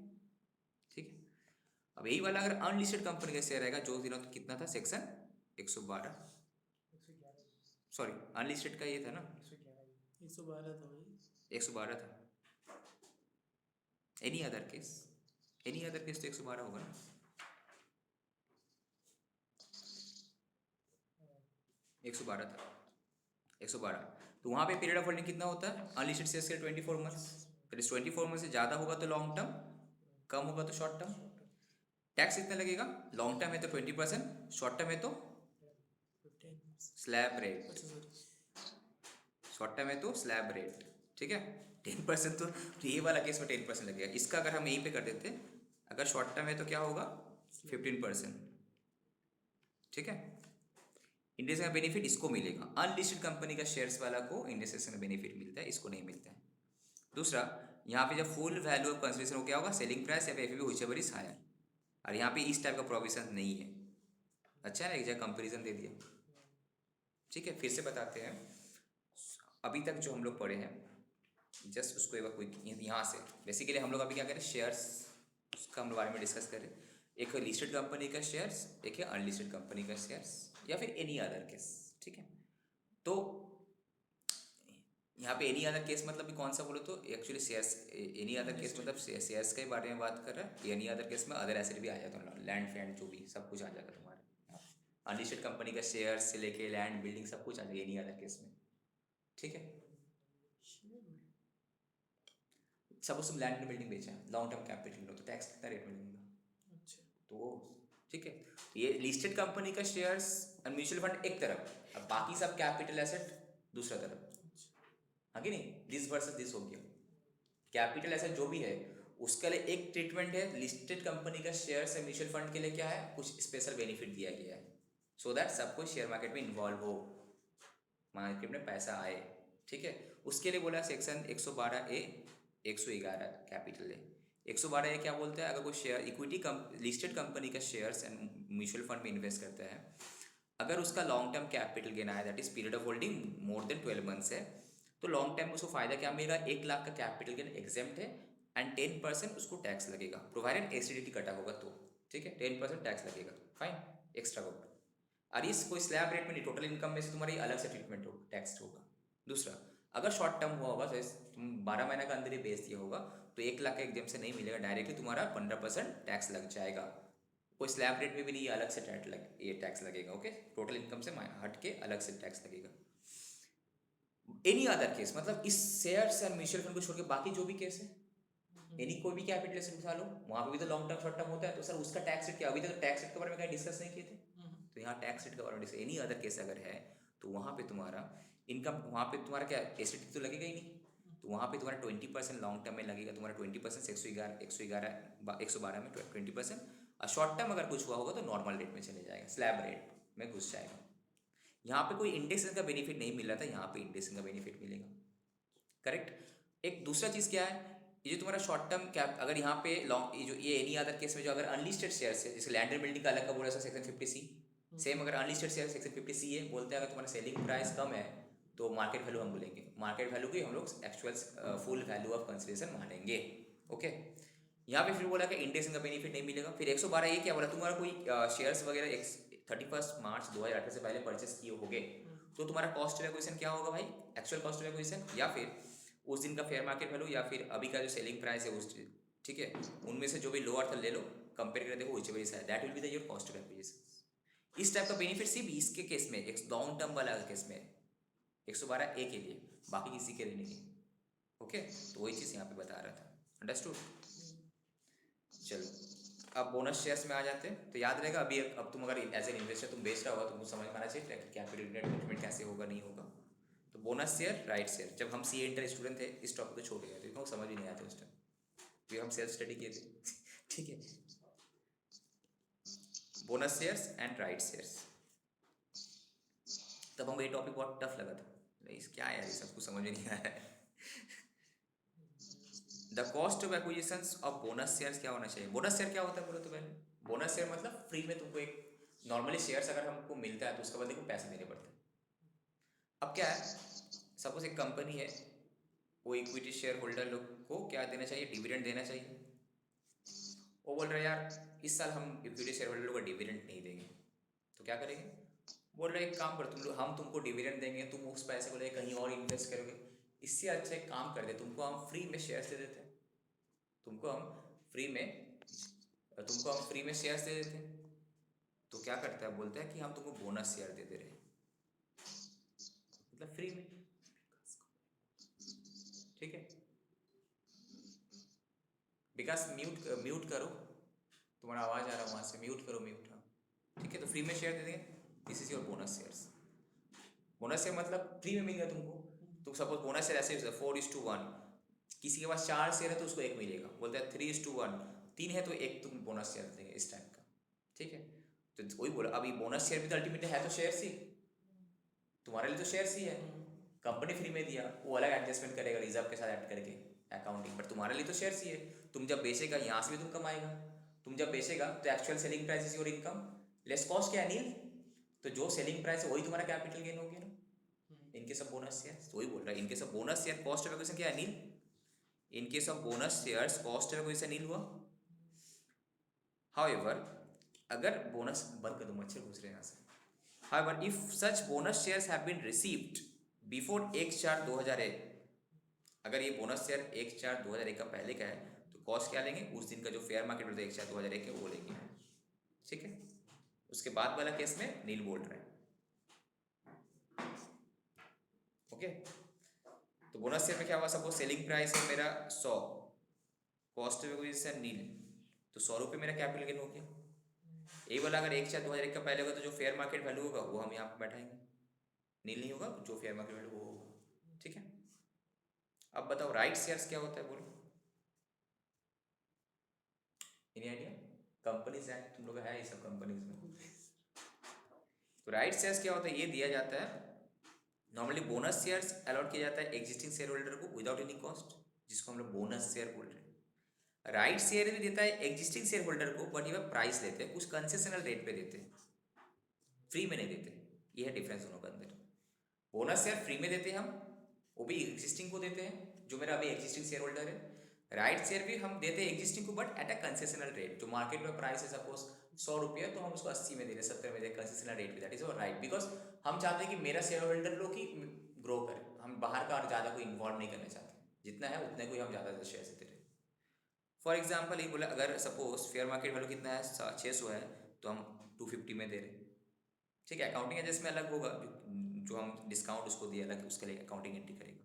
ठीक है। अब यही वाला अगर अनलिस्टेड कंपनी का शेयर रहेगा जो दिनों कितना था, सेक्शन 112, सॉरी अनलिस्टेड का ये था ना 112 था भाई, 112 था, एनी अदर केस तो 112 होगा ना, 112 था, 112। तो वहाँ पे पीरियड ऑफ होल्डिंग कितना होता है अनलिस्टेड शेयर्स के 24 मंथ्स, फिर 24 मंथ से ज़्यादा होगा तो लॉन्ग टर्म, कम होगा तो शॉर्ट टर्म। टैक्स कितना लगेगा, लॉन्ग टर्म है तो 20%, शॉर्ट टर्म है तो 15, स्लैब रेट, शॉर्ट टर्म है तो स्लैब रेट, ठीक है, 10% तो ये वाला केस में 10% लगेगा। इसका अगर हम यहीं पे कर देते, अगर शॉर्ट टर्म है तो क्या होगा 15%, ठीक है। इंडेक्स का बेनिफिट इसको मिलेगा, अनलिस्टेड कंपनी का शेयर्स वाला को इंडेक्सेशन का बेनिफिट मिलता है, इसको नहीं मिलता है। दूसरा, यहाँ पे जब फुल वैल्यू ऑफ कंसिडरेशन हो क्या होगा, सेलिंग प्राइस या फिर FAB व्हिचएवर इज हायर, और यहाँ पे इस टाइप का प्रोविजन नहीं है। अच्छा है ना, एक जगह कंपेरिजन दे दिया, ठीक है। फिर से बताते हैं, अभी तक जो हम लोग पढ़े हैं जस्ट उसको एक बार क्विक यहाँ से, बेसिकली हम लोग अभी क्या करें, शेयर्स उसका हम बारे में डिस्कस करें, एक है लिस्टेड कंपनी का शेयर्स, एक है अनलिस्टेड कंपनी का शेयर्स या फिर एनी अदर केस, ठीक है। तो यहाँ पे एनी अदर केस मतलब कौन सा बोलो तो actually shares, any other case मतलब शेयर्स के बारे में बात कर रहा है, एनी अदर केस में अदर एसेट भी आ जाता है, लैंड फैंड जो भी सब कुछ आ जाता है तुम्हारे, अनलिस्टेड कंपनी का शेयर्स से लेके लैंड बिल्डिंग सब कुछ आ जाएगा एनी अदर केस में, ठीक है। सपोज तुम लैंड बिल्डिंग बेचा है लॉन्ग टर्म कैपिटल लो तो टैक्स कितना रेट में लगेगा, अच्छा तो ठीक है। ये लिस्टेड कंपनी का शेयर्स और म्यूचुअल फंड एक तरफ, अब बाकी सब कैपिटल एसेट दूसरा तरफ, आगे नहीं, दिस वर्सेस दिस हो गया। कैपिटल एसेट जो भी है उसके लिए एक ट्रीटमेंट है, लिस्टेड कंपनी का शेयर्स है म्यूचुअल फंड के लिए क्या है, कुछ स्पेशल बेनिफिट दिया गया है सो दैट सबको शेयर मार्केट में इन्वॉल्व हो, मार्केट में पैसा आए, ठीक है। उसके लिए बोला सेक्शन 112A 111 कैपिटल है। 112A क्या बोलता है, अगर कोई शेयर इक्विटी लिस्टेड कंपनी का शेयर्स एंड म्यूचुअल फंड में इन्वेस्ट करता है, अगर उसका लॉन्ग टर्म कैपिटल गेन आया that is period of holding more than 12 months है, तो लॉन्ग टाइम में उसको फायदा क्या मिलेगा, 1 लाख का कैपिटल गेन एग्जेम्प्ट है एंड 10% उसको टैक्स लगेगा, प्रोवाइडेड एसिडिटी कटा होगा तो, ठीक है, 10% टैक्स लगेगा, फाइन, एक्स्ट्रा होगा। और इस कोई स्लैब रेट में नहीं, टोटल इनकम में से तुम्हारी अलग से ट्रीटमेंट होगा, टैक्स होगा। दूसरा, अगर शॉर्ट टर्म हुआ होगा तो तुम 12 महीने का अंदर ही बेच दिया होगा तो 1 लाख का एग्जेम्पशन नहीं मिलेगा, डायरेक्टली तुम्हारा 15% टैक्स लग जाएगा, कोई स्लैब रेट में भी नहीं, ये अलग से ये टैक्स लगेगा, ओके, टोटल इनकम से हट के अलग से टैक्स लगेगा। एनी अदर केस मतलब इस शेयर्स एंड म्यूचुअल फंड को छोड़ के बाकी जो भी केस है, एनी कोई भी कैपिटल एसेट उठा लो, वहाँ पे भी तो लॉन्ग टर्म शॉर्ट टर्म होता है, तो सर उसका टैक्स रेट क्या, अभी तक टैक्स रेट के बारे में कहीं डिस्कस नहीं किए थे, तो यहाँ टैक्स रेट का ऑलरेडी एनी अदर केस अगर है तो वहाँ पे तुम्हारा इनकम, वहाँ पे तुम्हारा क्या एसटीटी तो लगेगा ही नहीं, तो वहाँ पे तुम्हारा 20% लॉन्ग टर्म में लगेगा, तुम्हारा 20% 112 में 20%, और शॉर्ट टर्म अगर कुछ हुआ होगा तो नॉर्मल रेट में चले जाएगा, स्लैब रेट में घुस जाएगा। यहाँ पे कोई इंडेक्सेशन का बेनिफिट नहीं मिल रहा था, यहाँ पे इंडेक्सेशन का बेनिफिट मिलेगा। करेक्ट। एक दूसरा चीज़ क्या है, ये जो तुम्हारा शॉर्ट टर्म कैप, अगर यहाँ पे लॉन्ग जो ये एनी अदर केस में जो अगर अनलिस्टेड शेयर्स है, जैसे लैंड एंड बिल्डिंग का अलग का बोला सेक्शन 50C, सेम अगर अनलिस्टेड शेयर सेक्शन 50C है, बोलते हैं अगर तुम्हारा सेलिंग प्राइस कम है तो मार्केट वैल्यू हम बोलेंगे, मार्केट वैल्यू की हम लोग actual full value of consideration मानेंगे। ओके, यहाँ पे फिर बोला कि इंडेक्सेशन का बेनिफिट नहीं मिलेगा। फिर 112 ये क्या बोला, तुम्हारा कोई शेयर्स वगैरह 31 मार्च 2018 से पहले परचेस किए होगे तो तुम्हारा कॉस्ट ऑफ एक्विजिशन क्या होगा भाई, एक्चुअल कॉस्ट ऑफ एक्विजिशन, या फिर उस दिन का फेयर मार्केट वैल्यू, या फिर अभी का जो सेलिंग प्राइस है उस, ठीक है, उनमें से जो भी लोअर था ले लो, कंपेयर करके देखो which way is that will be the your cost of acquisition. इस टाइप का बेनिफिट सिर्फ इसके केस में, एक लॉन्ग टर्म वाला केस में 112A के लिए, बाकी किसी के लिए नहीं। ओके, तो वही चीज़ यहाँ पे बता रहा था। अंडरस्टूड। चलो अब बोनस शेयर्स में आ जाते हैं। तो याद रहेगा अभी, अब तुम अगर एज एन इन्वेस्टर तुम बेच रहा होगा, तुमको समझ में आना चाहिए कि कैपिटल इन्वेस्टमेंट कैसे होगा नहीं होगा। तो बोनस शेयर, राइट शेयर, जब हम CA इंटर स्टूडेंट थे इस टॉपिक को छोड़ गए थे क्योंकि समझ ही नहीं आते उस टाइम, क्योंकि हम सेल्फ स्टडी किए थे। ठीक है, bonus shares and right shares, तब हमको ये टॉपिक बहुत टफ लगा था, नहीं क्या है यार ये सब कुछ समझ में नहीं आया है। The cost of acquisition of bonus shares क्या होना चाहिए। बोनस शेयर क्या होता है बोलो तो पहले, बोनस शेयर मतलब फ्री में तुमको एक, नॉर्मली शेयर्स अगर हमको मिलता है तो उसके बाद देखो पैसे देने पड़ते हैं। अब क्या है, सपोज एक कंपनी है, वो इक्विटी शेयर होल्डर लोग को क्या देना चाहिए, डिविडेंड देना चाहिए। वो बोल रहे यार इस साल हम इक्विटी शेयर होल्डर को डिविडेंड नहीं देंगे, तो क्या करेंगे, बोल रहे एक काम करो तुम लोग, हम तुमको डिविडेंड देंगे, तुम उस पैसे को लेकर कहीं और इन्वेस्ट करोगे, इससे अच्छा एक काम कर दे, तुमको हम फ्री में शेयर्स दे देते हैं, तुमको हम फ्री में शेयर्स दे देते हैं। तो क्या करता है, बोलता है कि हम तुमको बोनस शेयर दे दे रहे हैं, मतलब फ्री में। ठीक है, विकास म्यूट करो, तुम्हारा आवाज़ आ रहा है वहाँ से, म्यूट करो, म्यूट। हाँ ठीक है, तो फ्री में शेयर दे देंगे, this is your bonus shares. Bonus share मतलब फ्री में मिल गया तुमको। तो सपोज बोनस शेयर ऐसे 4:1, किसी के पास 4 शेयर है तो उसको 1 मिलेगा, बोलता है 3:1, 3 है तो 1 तुम बोनस शेयर देंगे इस टाइप का। ठीक है, तो वही बोला, अभी बोनस शेयर भी तो अल्टीमेटली है तो शेयर्स ही, तुम्हारे लिए तो शेयर्स ही है, कंपनी फ्री में दिया, वो अलग एडजस्टमेंट करेगा रिजर्व के साथ ऐड करके अकाउंटिंग, बट तुम्हारे लिए तो शेयर्स ही है। तुम जब बेचेगा यहाँ से भी तुम कमाएगा, तुम जब बेचेगा तो actual selling price is your income less cost क्या नील, तो जो सेलिंग प्राइस है वही तुम्हारा कैपिटल गेन हो गया ना, इनके सब बोनस शेयर। तो वही बोल रहा है, इनके सब bonus share cost of acquisition क्या है नील, इनके सब bonus shares cost of acquisition nil हुआ। हाउएवर अगर बोनस बंद कर दो, मच्छर घुस रहे हैं यहाँ से। However, if such bonus shares have been received before 1/4/2001, अगर ये बोनस शेयर 1/4/2001 का पहले का है तो कॉस्ट क्या लेंगे, उस दिन का जो फेयर मार्केट होता है 1/4/2001 है वो लेंगे। ठीक है, उसके बाद वाला केस में नील बोल रहे हैं। ओके, तो बोनस शेयर में क्या हुआ, सपोज सेलिंग प्राइस है मेरा 100, कॉस्ट ऑफ एक्विजिशन नील, तो 100 रुपये मेरा कैपिटल गेन हो गया। यही वाला अगर 1/4/2001 का पहले होगा तो जो फेयर मार्केट वैल्यू होगा वो हम यहाँ पे बैठाएंगे, नील नहीं होगा, जो फेयर मार्केट वैल्यू वो होगा। ठीक है, अब बताओ राइट शेयर्स क्या होता है बोलो, एनी आइडिया। कंपनीज एक्ट तुम लोग है ये सब कंपनीज में। तो राइट शेयर्स क्या होता है, ये दिया जाता है नॉर्मली, बोनस शेयर्स अलॉट किया जाता है एग्जिस्टिंग शेयर होल्डर को विदाउट एनी कॉस्ट, जिसको हम लोग बोनस शेयर बोल रहे हैं। राइट शेयर भी देता है एग्जिस्टिंग शेयर होल्डर को, बट ये प्राइस लेते हैं, कुछ कंसेशनल रेट पे देते हैं, फ्री में नहीं देते। ये है डिफरेंस दोनों का अंदर। बोनस शेयर फ्री में देते हैं हम, वो भी एग्जिस्टिंग को देते हैं, जो मेरा अभी एग्जिस्टिंग शेयर होल्डर है। राइट शेयर भी हम देते हैं एग्जिस्टिंग को, but at a concessional rate, जो मार्केट में प्राइस है सपोज 100 रुपये तो हम उसको 80 में दे रहे, 70 में दे, कंसेशनल रेट पे, दैट इज राइट, बिकॉज हम चाहते हैं कि मेरा शेयर होल्डर लोग ही ग्रो करे, हम बाहर का ज़्यादा कोई इन्वॉल्व नहीं करना चाहते, जितना है उतने को ही हम ज़्यादा शेयर देते रहे। फॉर एग्जाम्पल ये बोला, अगर सपोज फेयर मार्केट वैल्यू कितना है 600 है तो हम 250 में दे रहे। ठीक है, अकाउंटिंग एजेस में अलग होगा, जो हम डिस्काउंट उसको दिए अलग, उसके लिए अकाउंटिंग एंट्री करेगा।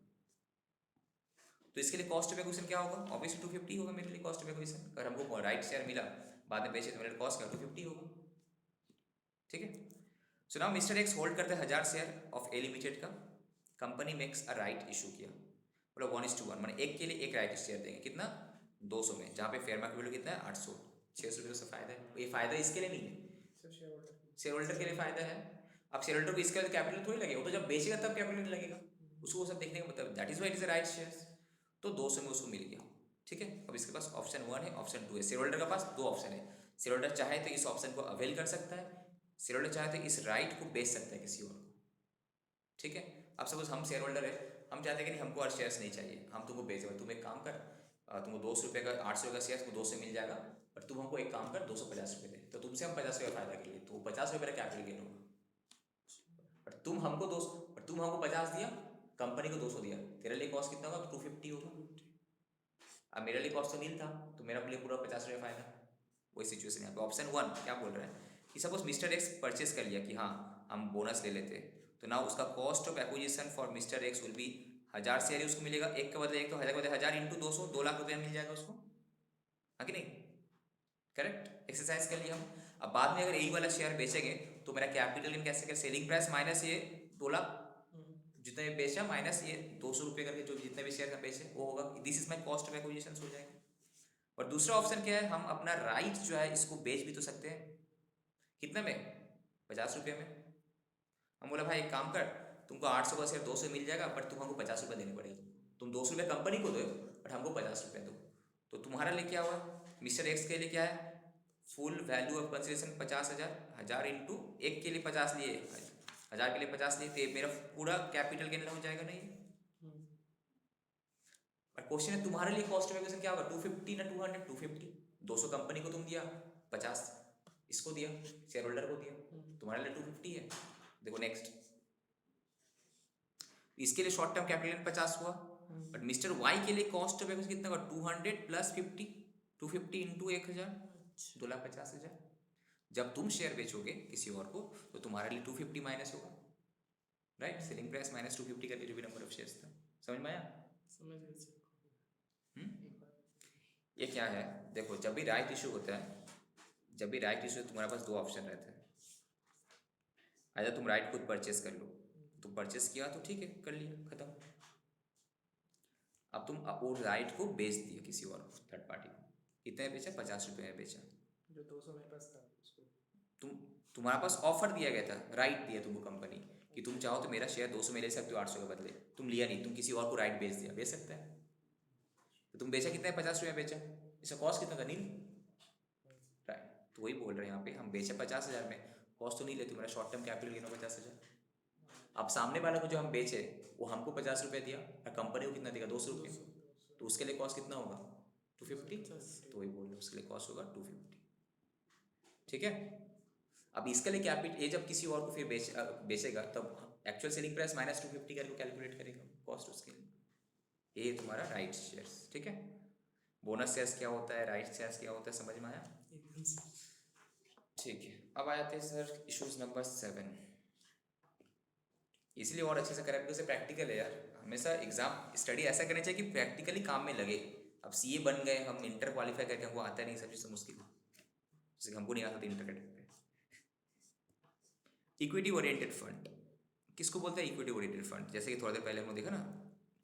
तो इसके लिए कॉस्ट ऑफ एक्विजिशन क्या होगा, ऑब्वियसली 250 होगा मेरे लिए कॉस्ट ऑफ एक्विजिशन। अगर हमको राइट शेयर मिला बाद में बेचे तो मेरे कॉस्ट क्या 250 होगा। ठीक है, so now mister x hold करते हैं 1000 शेयर ऑफ ए लिमिटेड का. Company makes a right issue किया, मतलब 1:1, माने एक के लिए एक राइट शेयर देंगे. कितना? 200 में, जहाँ पे फेयर मार्केट वैल्यू कितना है? 800. 600 रुपये से फायदा है. ये फायदा इसके लिए नहीं है, शेयर होल्डर के लिए फायदा है. अब शेयर होल्डर को इसके बाद कैपिटल थोड़ी लगेगा, वो तो जब बेचेगा तब कैपिटल लगेगा. उसको वो सब देखने का मतलब, that is why it is a right share. तो 200 में उसको मिल गया. ठीक है. अब इसके पास ऑप्शन 1 है, ऑप्शन 2 है. शेयर होल्डर के पास 2 ऑप्शन है. शेयर होल्डर चाहे तो इस ऑप्शन को अवेल कर सकता है, शेयर होल्डर चाहे तो इस राइट को बेच सकता है किसी और को. ठीक है. अब सपोज हम शेयर होल्डर है, हम चाहते हैं कि नहीं हमको और शेयर्स नहीं चाहिए, हम तुमको बेच देंगे. तुम एक काम कर, तुमको 200 रुपये का 800 का शेयर तुमको 200 मिल जाएगा, और तुम हमको एक काम कर 250 रुपये दे, तो तुमसे हम 50 रुपये फायदा के लिए, तो 50 रुपये का कैपिटल गेन होगा. और तुम हमको 200, और तुम हमको 50 दिया, कंपनी को 200 दिया, तेरे लिए कॉस्ट कितना होगा? 250 होगा. अब मेरे लिए कॉस्ट तो नील था, तो मेरा लिए पूरा 50 रुपये फायदा. वही सिचुएशन यहाँ पे. ऑप्शन 1 क्या बोल रहा है कि सपोज मिस्टर एक्स परचेस कर लिया कि हाँ हम बोनस ले लेते, तो ना उसका cost of acquisition for mister X will be 1000 share ही उसको मिलेगा. एक के बदले एक, तो 1000 के बदले 1000 इंटू 200, 2 लाख रुपया मिल जाएगा उसको. हाँ कि नहीं? करेक्ट. एक्सरसाइज कर लिया हम. अब बाद में अगर यही वाला शेयर बेचेंगे तो मेरा कैपिटल गेन कैसे कर, सेलिंग प्राइस माइनस ये 2 लाख जितना ये बेचा माइनस ये 200 रुपये करके जो जितने भी शेयर का बेचे वो होगा. This is my cost of acquisition हो जाएगा. और दूसरा ऑप्शन क्या है, हम अपना राइट जो है इसको बेच भी तो सकते हैं. कितने में? 50 रुपये में. हम बोला भाई एक काम कर, तुमको 800 का शेयर 200 मिल जाएगा, बट तुम हमको 50 रुपये देने पड़ेगा. तुम 200 रुपये कंपनी को दो, बट हमको 50 रुपये दो. तो तुम्हारा लिए क्या हुआ? मिस्टर एक्स के लिए क्या है? Full value of consideration 50,000. 1000 into एक के लिए 50 लिए, 1000 के लिए 50 लिए, तो मेरा पूरा कैपिटल गेन हो जाएगा. नहीं. और क्वेश्चन है तुम्हारे लिए कॉस्ट ऑफ एक्विजिशन क्या होगा? 250 ना 200? 250. 200 कंपनी को तुम दिया, 50 इसको दिया, शेयर होल्डर को दिया, तुम्हारे लिए 250 है. देखो नेक्स्ट, इसके लिए शॉर्ट टर्म कैपिटल 50 हुआ, बट मिस्टर वाई के लिए कॉस्ट ऑफ एक्विजिशन कितना होगा? 200 प्लस 50, 250 इंटू 1000, 2,50,000. जब तुम शेयर बेचोगे किसी और को तो तुम्हारे लिए 250 माइनस होगा. राइट. सेलिंग प्राइस माइनस 250 करके जो भी नंबर ऑफ शेयर्स था. समझ में आया? समझ गए. ये क्या है? देखो जब भी राइट इशू होता है, जब भी राइट इशू तुम्हारे पास 2 ऑप्शन रहते हैं. अगर तुम राइट खुद परचेस कर लो, तुम परचेस किया तो ठीक है, कर लिया, खत्म. अब तुम वो राइट को बेच दिया किसी और को, थर्ड पार्टी को. कितने बेचा? 50 रुपये में बेचा. जो 200 मेरे पास था उसको तुम्हारे पास ऑफर दिया गया था, राइट दिया तुमको कंपनी कि तुम चाहो तो मेरा शेयर 200 में ले सकते हो 800 के बदले. तुम लिया नहीं, तुम किसी और को राइट बेच दिया. बेच सकता है. तो तुम बेचा कितना है? 50 रुपये बेचा. इसका कॉस्ट कितना था? नील. राइट. तो वही बोल रहे हैं यहाँ पे, हम बेचे 50,000 में, कॉस्ट तो नहीं ले, तुम्हारा शॉर्ट टर्म कैपिटल गेन 50,000. अब सामने वाला को जो हम बेचे वो हमको 50 रुपये दिया, और कंपनी को कितना देगा? 200 रुपये. तो उसके लिए कॉस्ट कितना होगा? 250. तो वही बोल रहे हैं, उसके लिए कॉस्ट होगा 250. ठीक है. अब इसके लिए कैपिटल, ये जब किसी और को फिर बेचेगा तब एक्चुअल सेलिंग प्राइस माइनस 250 करके कैलकुलेट करेगा कॉस्ट उसके लिए. ये तुम्हारा राइट शेयर्स. ठीक है. बोनस शेयर्स क्या होता है, राइट शेयर्स क्या होता है, समझ में आया? ठीक है. अब आ जाते हैं सर इश्यूज नंबर 7. इसलिए और अच्छे से करें क्योंकि प्रैक्टिकल है यार. हमेशा एग्जाम स्टडी ऐसा करना चाहिए कि प्रैक्टिकली काम में लगे. अब सीए बन गए हम, इंटर क्वालिफाई करके हमको आता नहीं, सब चीज़ मुश्किल है. जैसे हमको नहीं आता था इंटर करके. इक्विटी ओरिएंटेड फंड किसको बोलते हैं? Equity oriented fund. जैसे कि थोड़ा देर पहले हमने देखा ना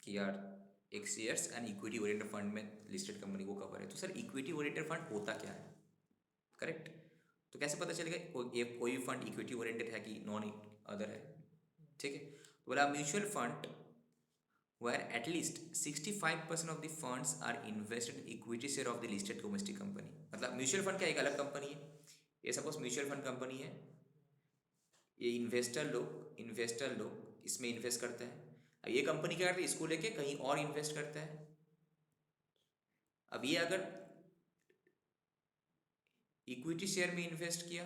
कि यार एक shares and equity oriented fund में लिस्टेड कंपनी को कवर है. तो सर इक्विटी ओरिएंटेड फंड होता क्या है? करेक्ट. तो कैसे पता चलेगा कोई फंड इक्विटी ओरिएंटेड है कि नॉन अदर है? ठीक है. तो बोला mutual fund where at least 65% of the funds are invested in equity share of the listed domestic company. मतलब म्यूचुअल फंड क्या एक अलग कंपनी है. ये सपोज म्यूचुअल फंड कंपनी है, ये इन्वेस्टर लोग इसमें इन्वेस्ट करते हैं. अब ये कंपनी क्या करती है? इसको लेके कहीं और इन्वेस्ट करता है. अब ये अगर इक्विटी शेयर में इन्वेस्ट किया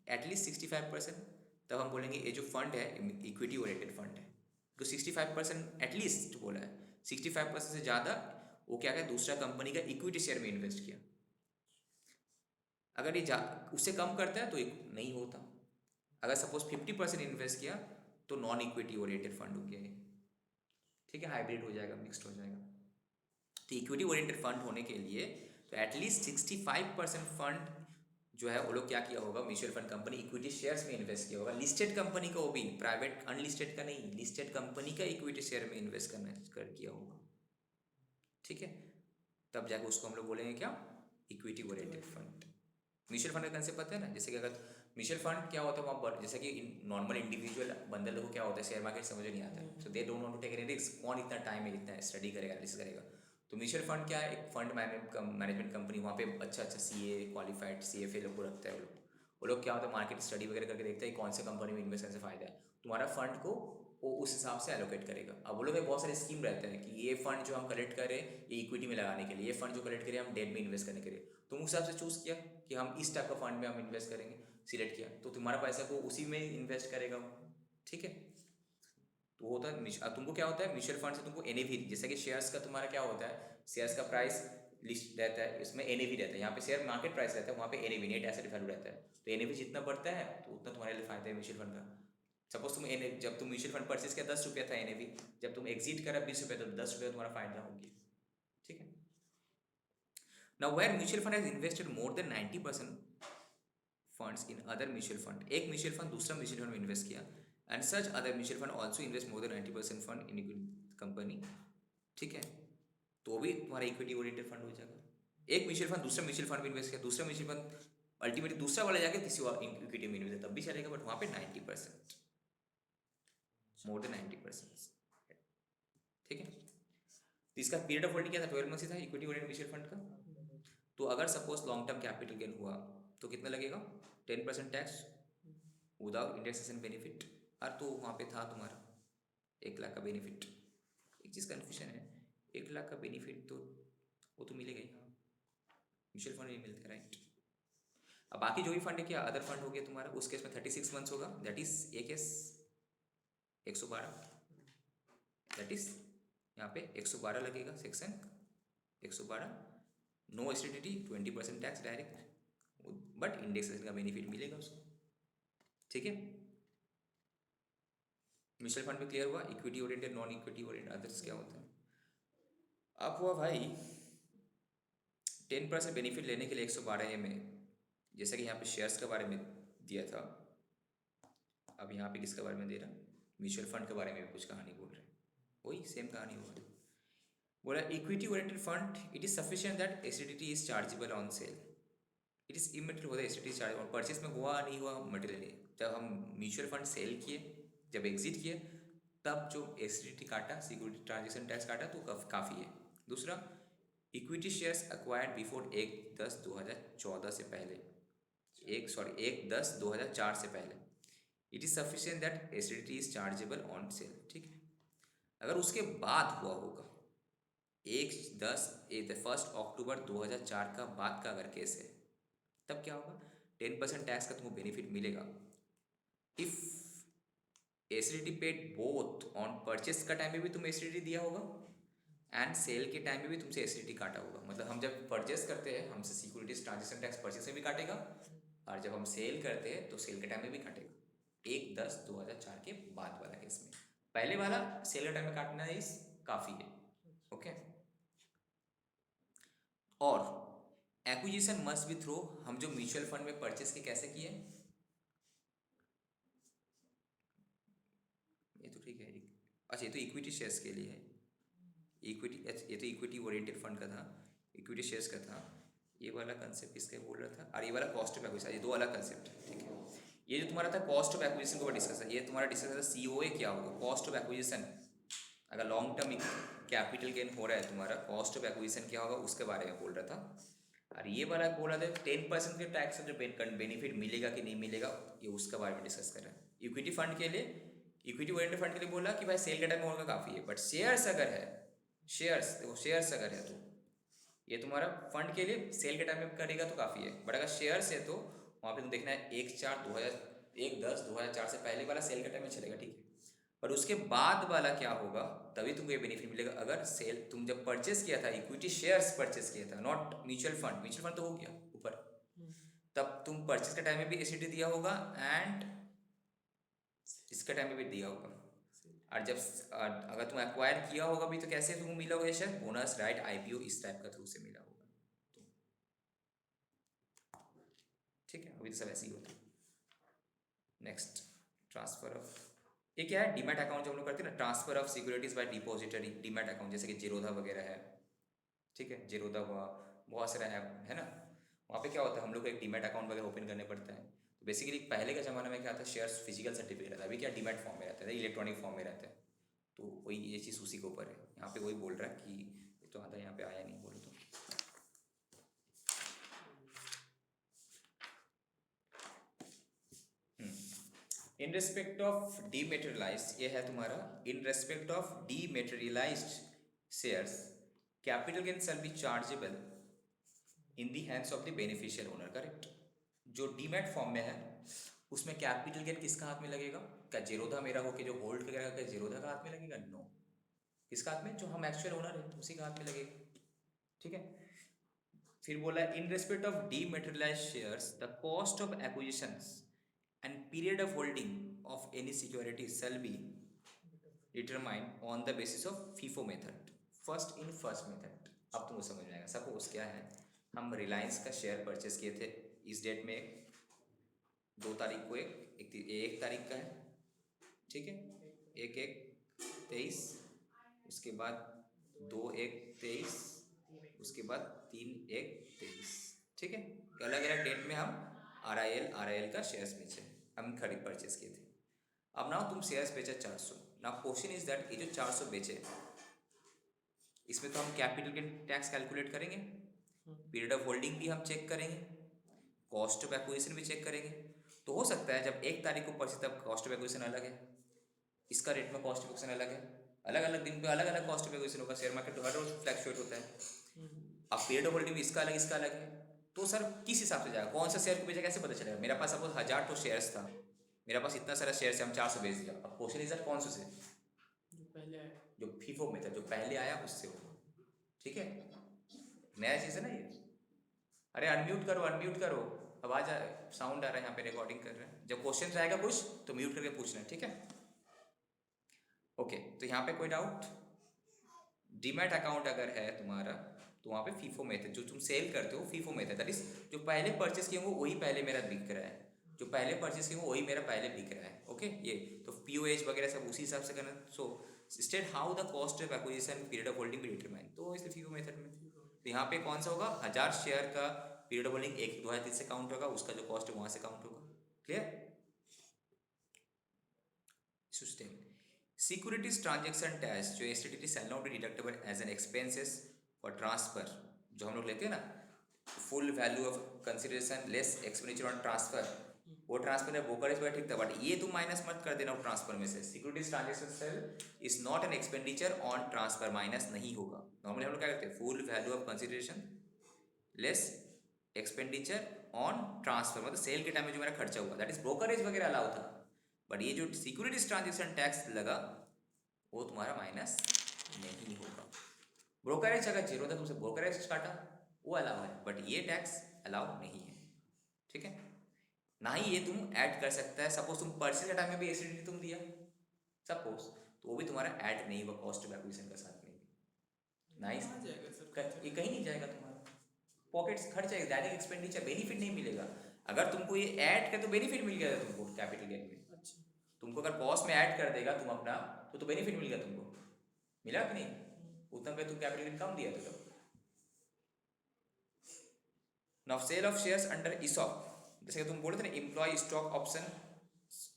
एटलीस्ट 65%, तब हम बोलेंगे ये जो फंड है इक्विटी ओरिएंटेड फंड है. तो 65% एटलीस्ट बोला है, 65% से ज़्यादा वो क्या है? दूसरा कंपनी का इक्विटी शेयर में इन्वेस्ट किया. अगर ये उससे कम करता है तो नहीं होता. अगर सपोज 50% इन्वेस्ट किया तो नॉन इक्विटी ओरिएंटेड फंड हो गया ये. ठीक है. हाइब्रिड हो जाएगा, मिक्स्ड हो जाएगा. तो इक्विटी ओरिएंटेड फंड होने के लिए तो एटलीस्ट 65% फंड जो है वो लोग क्या किया होगा, mutual fund company equity shares में इन्वेस्ट किया होगा। लिस्टेड कंपनी का, वो भी प्राइवेट अनलिस्टेड का नहीं, लिस्टेड कंपनी का इक्विटी शेयर में इन्वेस्ट किया होगा, ठीक है। तब जाकर उसको हम लोग बोलेंगे क्या, equity oriented fund. Mutual fund का कंसेप्ट पता है ना, जैसे कि अगर म्यूचुअल फंड क्या होता है वहाँ पर, जैसे कि नॉर्मल इंडिविजुअल बंदे लोगों को क्या होता है, शेयर मार्केट समझ नहीं आता है, so they don't want to take any risk. कौन इतना टाइम में इतना स्टडी करेगा, एनालिसिस करेगा। तो म्यूचुअल फंड क्या है, एक फंड मैनेजमेंट कंपनी, वहाँ पे अच्छा अच्छा सीए क्वालिफाइड CFA लोग को रखता है। वो लोग क्या होता है, मार्केट स्टडी वगैरह करके देखते हैं कौन से कंपनी में इन्वेस्ट करने से फायदा है, तुम्हारा फंड को वो उस हिसाब से एलोकेट करेगा। अब वो लोग के बहुत सारे स्कीम रहते हैं कि ये फंड जो हम कलेक्ट करें ये इक्विटी में लगाने के लिए, ये फंड जो कलेक्ट करें हम डेट में इन्वेस्ट करने के लिए। तुम उस हिसाब से चूज़ किया कि हम इस टाइप का फंड में हम इन्वेस्ट करेंगे, सिलेक्ट किया, तो तुम्हारा पैसा को उसी में इन्वेस्ट करेगा वो, ठीक है। तो होता है अब तुमको क्या होता है, म्यूचुअल फंड से तुमको NAV, जैसे कि शेयर्स का तुम्हारा क्या होता है, शेयर्स का प्राइस लिस्ट रहता है, इसमें NAV रहता है, यहाँ पे शेयर मार्केट प्राइस रहता है, वहाँ पे NAV नेट एसेट वैल्यू रहता है। तो NAV जितना बढ़ता है तो उतना तुम्हारे लिए फायदा है म्यूचुअल फंड का। सपोज तुम जब तुम म्यूचुअल फंड परचेज किया 10 रुपया था NAV, जब तुम एग्जिट करा 20 रुपया, तो 10 रुपया तुम्हारा फायदा हो गया, ठीक है। Now where mutual fund has invested more than 90% funds in other mutual fund, एक म्यूचुअल फंड दूसरा म्यूचुअल फंड में इन्वेस्ट किया, and such other mutual fund also invest more than 90% fund in company, ठीक है। तो भी तुम्हारा इक्विटी ओरिएंटेड फंड हो जाएगा। एक म्यूचुअल फंड दूसरा म्यूचुअल फंड में इन्वेस्ट किया, दूसरा म्यूचुअल फंड अल्टीमेटली दूसरा वाला जाके किसी और इक्विटी में इन्वेस्ट, तब भी चलेगा, बट वहाँ पे 90%, मोर देन 90%, ठीक है। तो इसका पीरियड ऑफ होल्डिंग क्या था, 12 मंथ्स था इक्विटी ओरिएंटेड म्यूचुअल फंड का। तो अगर suppose long term capital gain हुआ तो कितना लगेगा, 10% टैक्स विदाउट इंडेक्सेशन बेनिफिट। और तो वहाँ पे था तुम्हारा 1 लाख का बेनिफिट। एक चीज़ कन्फ्यूजन है, 1 लाख का बेनिफिट तो वो तो मिलेगा ही, हाँ म्यूचुअल फंड नहीं मिलते, राइट। अब बाकी जो भी फंड है क्या, अदर फंड हो गया तुम्हारा, उस केस में 36 मंथ्स होगा, that is a case 112, that is यहाँ पे 112 लगेगा, section 112, no acidity, 20% tax direct, but indexation का बेनिफिट मिलेगा उसको, ठीक है। म्यूचुअल फंड में क्लियर हुआ, equity oriented, non equity oriented, others क्या होता है। अब हुआ भाई 10% बेनिफिट लेने के लिए 112A में, जैसा कि यहाँ पे शेयर्स के बारे में दिया था, अब यहाँ पे किसके बारे में दे रहा, म्यूचुअल फंड के बारे में भी कुछ कहानी बोल रहे हैं, वही सेम कहानी होगा। बोला equity oriented fund, it is sufficient that acidity is chargeable on sale, it is immaterial होता है एसिडिटी चार्ज और परचेस में हुआ नहीं हुआ मटेरियल है। जब हम म्यूचुअल फंड सेल किए, जब एग्जिट किए, तब जो एसिडिटी काटा, सिक्योरिटी ट्रांजेक्शन टैक्स काटा, तो काफ़ी है। दूसरा, इक्विटी शेयर्स एक्वायर्ड बिफोर 1/10/2014 से पहले, 1/10/2004 से पहले, it is sufficient that acidity is chargeable on sale, ठीक है। अगर उसके बाद हुआ होगा 1 अक्टूबर 2004 का बाद का अगर केस है, तब क्या होगा, 10% टैक्स का तुमको बेनिफिट मिलेगा if acidity paid both on purchase का टाइम में भी तुम एसिडिटी दिया होगा एंड सेल के टाइम में भी तुमसे एसिडिटी काटा होगा। मतलब हम जब परचेस करते हैं हमसे सिक्योरिटीज ट्रांजेक्शन टैक्स परचेस में भी काटेगा, और जब हम सेल करते हैं तो सेल के टाइम में भी काटेगा। 1/10/2004 के बाद वाला केस में, पहले वाला सेल के टाइम में काटना इस काफ़ी है, ओके। और एक्विजिशन मस्ट बी थ्रू, हम जो म्यूचुअल फंड में परचेस के कैसे किए, ये तो ठीक है। अच्छा ये तो इक्विटी शेयर्स के लिए है, इक्विटी, ये तो इक्विटी ओरिएंटेड फंड का था, इक्विटी शेयर्स का था, ये वाला कंसेप्ट इसका बोल रहा था, और ये वाला कॉस्ट ऑफ एक्विजिशन, ये दो अलग कंसेप्ट है, ठीक है। ये जो तुम्हारा था कॉस्ट ऑफ एक्विजिशन को डिस्कस है, ये तुम्हारा डिस्कस था COA क्या होगा, कॉस्ट ऑफ एक्विजिशन। अगर लॉन्ग टर्म कैपिटल गेन हो रहा है तुम्हारा, कॉस्ट ऑफ एक्विजिशन क्या होगा उसके बारे में बोल रहा था। और ये वाला बोल रहा था 10% के टैक्स जो बेनिफिट मिलेगा कि नहीं मिलेगा, ये उसके बारे में डिस्कस कर रहे हैं। इक्विटी फंड के लिए, इक्विटी ओरिएंटेड फंड के लिए बोला कि भाई सेल के टाइम में होगा काफ़ी है, बट शेयर्स अगर है, शेयर्स देखो शेयर्स अगर है तो ये तुम्हारा फंड के लिए सेल के टाइम में करेगा तो काफ़ी है, बट अगर शेयर्स है तो वहाँ पे तुम देखना है 1/10/2004 से पहले वाला सेल के टाइम में चलेगा, ठीक है। पर उसके बाद वाला क्या होगा, तभी तुमको ये बेनिफिट मिलेगा अगर सेल, तुम जब परचेस किया था इक्विटी शेयर्स परचेस किया था, not mutual fund, mutual fund तो हो गया ऊपर, तब तुम परचेस के टाइम में भी एसिडिटी दिया होगा एंड इसका टाइम में भी दिया होगा। और जब अगर तुम एक्वायर किया होगा भी तो कैसे तुमको मिला होगा, शायद बोनस राइट IPO इस टाइप का थ्रू से मिला होगा, ठीक अभी तो सब ऐसे ही होता है। नेक्स्ट, ट्रांसफर ऑफ, ये क्या है, डीमैट अकाउंट जो हम लोग करते हैं ना, transfer of securities by depository, demat account जैसे कि जीरोधा वगैरह है, ठीक है, जीरोधा हुआ, बहुत सारा ऐप है ना, वहाँ पे क्या होता है हम लोग को एक डीमैट अकाउंट वगैरह ओपन करने पड़ता है। तो बेसिकली पहले के ज़माने में क्या था, शेयर्स फिजिकल सर्टिफिकेट रहता है, अभी क्या डीमैट फॉर्म में रहता है, इलेक्ट्रॉनिक फॉर्म में रहता है। तो वही ये चीज़ उसी के ऊपर है, यहाँ पे वही बोल रहा है कि ये तो आधा यहाँ पे आया नहीं बोलो तो। इन रेस्पेक्ट ऑफ डीमेटेरियलाइज, ये है तुम्हारा, in respect of dematerialised shares capital gain shall be chargeable in the hands of the beneficial owner, correct. जो डीमैट फॉर्म में है उसमें कैपिटल गेन किसका हाथ में लगेगा, क्या जीरोधा मेरा हो के जो होल्ड करेगा क्या जीरोधा का हाथ में लगेगा, नो, किसका हाथ में, जो हम एक्चुअल ओनर है उसी का हाथ में लगेगा, ठीक है। फिर बोला in respect of dematerialised shares the cost of acquisitions and period of holding of any security shall be determined on the basis of FIFO method, first in first method। अब तुमको समझ में आएगा। सपोज क्या है, हम रिलायंस का शेयर परचेस किए थे इस डेट में, 2 तारीख को, एक तारीख का है, ठीक है, 1/1/23, उसके बाद 2/1/23, उसके बाद 3/1/23, ठीक है, अलग अलग डेट में हम RIL का शेयर्स बेचे, हम खरीद परचेस किए थे। अब नाउ तुम शेयर्स बेचे 400, नाउ क्वेश्चन इज दैट ये जो 400 बेचे इसमें तो हम कैपिटल गेन टैक्स कैलकुलेट करेंगे, पीरियड ऑफ होल्डिंग भी हम चेक करेंगे, कॉस्ट ऑफ एक्विजिशन भी चेक करेंगे। तो हो सकता है जब 1 तारीख को परचेस तब कॉस्ट ऑफ एक्विजिशन अलग है, इसका रेट में कॉस्ट ऑफ एक्विजिशन अलग है, अलग अलग दिन पे अलग अलग कॉस्ट ऑफ एक्विजिशन होगा, शेयर मार्केट तो हर रोज फ्लैक्चुएट होता है। अब पीरियड ऑफ होल्डिंग में इसका अलग इसका अलग है, तो सर किस हिसाब से जाएगा, कौन सा शेयर को बेचा कैसे पता चलेगा। मेरा पास सपोज 1000 तो शेयर्स था, मेरा पास इतना सारा शेयर है, हम 400 बेच दिया। अब क्वेश्चन इज दैट कौन से, जो पहले आया, जो फीफो में था, जो पहले आया उससे होगा, ठीक है, नया चीज़ है ना ये। अरे अनम्यूट करो, आवाज साउंड आ रहा है यहाँ पे, रिकॉर्डिंग कर रहे हैं। जब क्वेश्चन आएगा कुछ तो म्यूट करके पूछना है, ठीक है। ओके, तो यहाँ पे कोई डाउट, डीमैट अकाउंट अगर है तुम्हारा तो वहाँ पे फीफो मेथड, जो तुम सेल करते हो फीफो मेथड, दैट इज जो पहले परचेस किए होंगे वही पहले मेरा बिक रहा है, जो पहले परचेस किए होंगे वही मेरा पहले बिक रहा है, ओके। ये तो POH वगैरह सब उसी हिसाब से करना। So state how the cost of acquisition period of holding भी डिटरमाइन, तो इसलिए फीफो मेथड में। तो यहाँ पे कौन सा होगा, 1000 शेयर का पीरियड ऑफ होल्डिंग 1/2023 से काउंट होगा, उसका जो कॉस्ट है वहाँ से काउंट होगा, क्लियर। सिक्योरिटीज ट्रांजेक्शन टैक्स जो STT shall not be deductible as an expenses for transfer, जो हम लोग लेते हैं ना, full value of consideration less expenditure on transfer, वो ट्रांसफर है ब्रोकरेज पर ठीक था, बट ये तुम माइनस मत कर देना ट्रांसफर में से। Securities transaction sale is not an expenditure on transfer, minus नहीं होगा। नॉर्मली हम लोग क्या करते हैं, full value of consideration less expenditure on transfer, मतलब सेल के टाइम में जो मेरा खर्चा हुआ, दैट इज ब्रोकरेज वगैरह अलाउ था। बट ये जो सिक्योरिटीज ट्रांजेक्शन टैक्स लगा वो तुम्हारा माइनस नहीं होगा। ब्रोकरेज अगर जीरो था, तुमसे ब्रोकरेज काटा वो अलाउ है, बट ये टैक्स अलाउ नहीं है, ठीक है। ना ही ये तुम ऐड कर सकता है। सपोज तुम परचेज के टाइम में भी एसिडिटी तुम दिया सपोज, तो वो भी तुम्हारा ऐड नहीं हुआ कॉस्ट ऑफ एक्विजिशन के साथ में, ना ही जाएगा सर, ये कहीं नहीं जाएगा, तुम्हारा पॉकेट्स खर्च है, डायरेक्ट एक्सपेंडिचर, बेनिफिट नहीं मिलेगा। अगर तुमको ये ऐड कर तो बेनिफिट मिल गया तुमको कैपिटल गेन में। अच्छा, तुमको अगर कॉस्ट में ऐड कर देगा तुम अपना, तो बेनिफिट मिल गया तुमको, मिला कि नहीं, उतना पे तुम कैपिटल गेन कम दिया था तब। Now sale of shares under ESOP, जैसे तुम बोल रहे थे ना एम्प्लॉय स्टॉक ऑप्शन,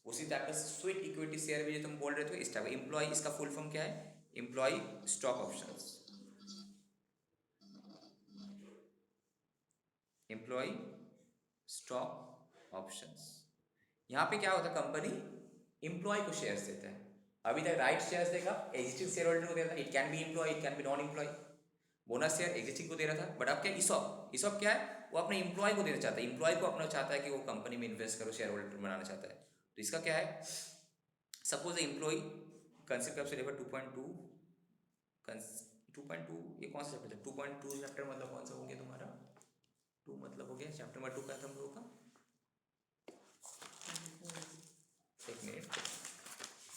उसी टाइप का स्वीट इक्विटी शेयर भी जो तुम बोल रहे थे इस टाइप का। एम्प्लॉय, इसका फुल फॉर्म क्या है, employee stock options, employee stock options. यहाँ पे क्या होता है, कंपनी एम्प्लॉय को शेयर्स देता है। अभी तक राइट शेयर्स देगा, एग्जिस्टिंग शेयर होल्डर को दे रहा था, it can be employee, it can be non employee. Bonus share existing को दे रहा था, बट अब क्या ESOP क्या है, वो अपने एम्प्लॉय को देना चाहता है, एम्प्लॉय को अपना चाहता है कि वो कंपनी में इन्वेस्ट करो, शेयर होल्डर बनाना चाहता है। तो इसका क्या है, suppose employee concept of syllabus 2.2, ये कौन सा चैप्टर है, 2.2 चैप्टर मतलब कौन सा हो गया तुम्हारा, 2 मतलब हो गया चैप्टर नंबर 2 का तुम लोगों का, एक minute,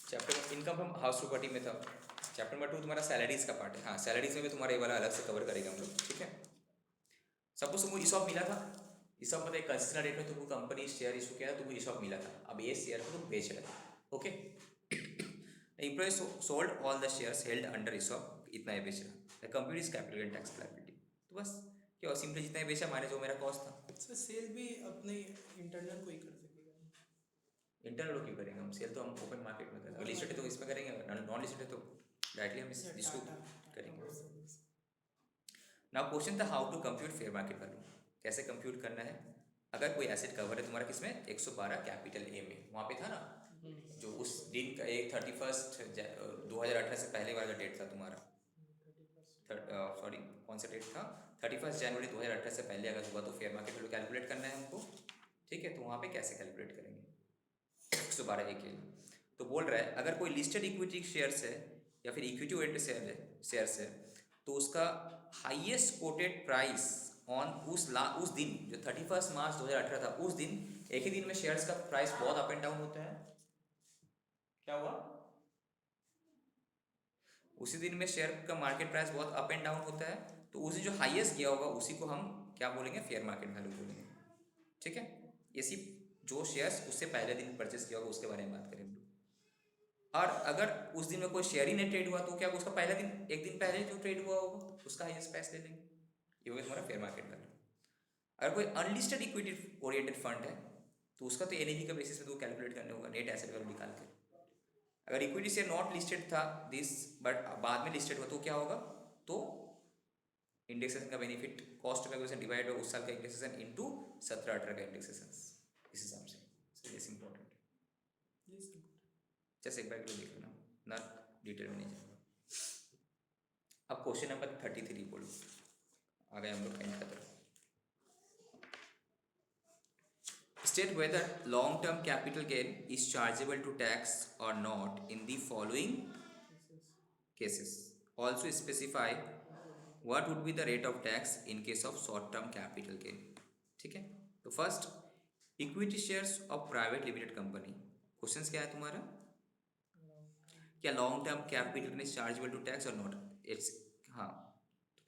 chapter income from house property में था। चैप्टर नंबर 2 तुम्हारा सैलरीज का पार्ट है, हाँ सैलरीज में भी तुम्हारा ये वाला अलग से कवर करेगा हम लोग, ठीक है। सपोज तुमको ESOP मिला था, ESOP मतलब कंसिडर डेट में तुमको कंपनी शेयर इशू किया था, तुमको ESOP मिला था, अब ये शेयर को तुम बेच रहे हो, okay. Employee sold all the shares held under ESOP, इतना ही बेच रहा, the company is capital gain tax liability. तो बस क्या सिंपली जितना ही बेचा माइनस जो मेरा कॉस्ट था। सर सेल भी अपने इंटरनल कोई कर सकेगा? इंटरनल क्यों करेंगे हम, सेल तो हम ओपन मार्केट में करेंगे, अगर लिस्टेड है तो इसमें करेंगे, नॉन लिस्टेड है तो डायरेक्टली हम इसको करेंगे। नाउ क्वेश्चन था how to compute fair market value, कैसे कंप्यूट करना है। अगर कोई एसेट कवर है तुम्हारा किसमें, 112 कैपिटल ए में, वहाँ पे था ना जो उस दिन का एक 31 2018 से पहले वाला डेट था तुम्हारा, सॉरी कौन सा डेट था, 31 जनवरी 2018 से पहले अगर हुआ तो फेयर मार्केट वैल्यू कैलकुलेट करना है हमको, ठीक है। तो वहाँ पे कैसे कैलकुलेट करेंगे 112 ए के लिए, तो बोल रहा है अगर कोई लिस्टेड इक्विटी शेयर्स है या फिर इक्विटी ओरिएंटेड शेयर्स है तो उसका हाईएस्ट कोटेड प्राइस ऑन उस दिन जो 31 मार्च 2018 था, उस दिन एक ही दिन में शेयर्स का प्राइस बहुत अप एंड डाउन होता है, क्या हुआ, उसी दिन में शेयर का मार्केट प्राइस बहुत अप एंड डाउन होता है, तो उसी जो हाईएस्ट गया होगा उसी को हम क्या बोलेंगे, फेयर मार्केट वैल्यू बोलेंगे, ठीक है। इसी जो शेयर्स उससे पहले दिन परचेस किया होगा उसके बारे में बात करें। और अगर उस दिन में कोई शेयर ही नहीं ट्रेड हुआ तो क्या उसका पहला दिन, एक दिन पहले जो ट्रेड हुआ होगा उसका हाईएस्ट प्राइस ले लेंगे, ये होगा तुम्हारा फेयर मार्केट वैल्यू। अगर कोई अनलिस्टेड इक्विटी ओरिएंटेड फंड है तो उसका तो एनएवी का बेसिस पे तो कैलकुलेट करना होगा, नेट एसेट वैल्यू निकाल के। अगर इक्विटी शेयर नॉट लिस्टेड था दिस बट बाद में लिस्टेड हुआ तो क्या होगा, तो इंडेक्सेशन का बेनिफिट कॉस्ट कैलकुलेशन डिवाइड हो उस साल का इंडेक्सेशन इनटू 17-18 का इंडेक्सेशन, इस हिसाब से ये इंपॉर्टेंट है, जैसे एक बार के लिए देख लेना ना, डिटेल में नहीं जाएगा। अब क्वेश्चन नंबर 33 बोलो, आ गए हम लोग एंड की तरफ। State whether long-term capital gain is chargeable to tax or not in the following cases. Also specify what would be the rate of tax in case of short-term capital gain. ठीक है, तो first equity shares of private limited company, questions क्या है तुम्हारा, क्या long term capital gain is chargeable to tax और नॉट, इट्स हाँ,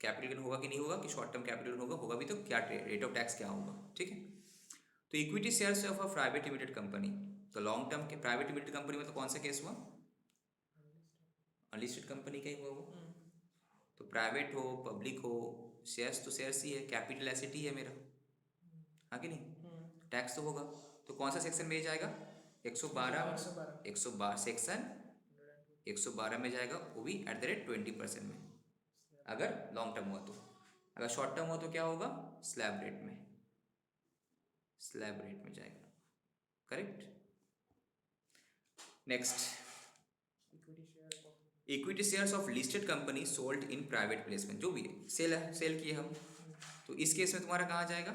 कैपिटल गेन होगा कि नहीं होगा, कि शॉर्ट टर्म कैपिटल गेन होगा, होगा भी तो क्या रेट ऑफ टैक्स क्या होगा, ठीक है। तो equity shares of a private limited company, तो लॉन्ग टर्म के प्राइवेट लिमिटेड कंपनी में तो कौन सा केस हुआ, अनलिस्टेड कंपनी का ही हुआ वो, तो प्राइवेट हो पब्लिक हो शेयर्स तो शेयर्स ही है, कैपिटल एसेट ही है मेरा, हाँ कि नहीं, टैक्स तो होगा, तो कौन सा सेक्शन में जाएगा, 112 सेक्शन 112 में जाएगा, वो भी @20% में, अगर लॉन्ग टर्म हुआ तो। अगर शॉर्ट टर्म हुआ तो क्या होगा, स्लैब रेट में जाएगा, correct. Next, equity shares of listed company sold in private placement, जो भी है सेल किए हम, तो इस केस में तुम्हारा कहाँ जाएगा,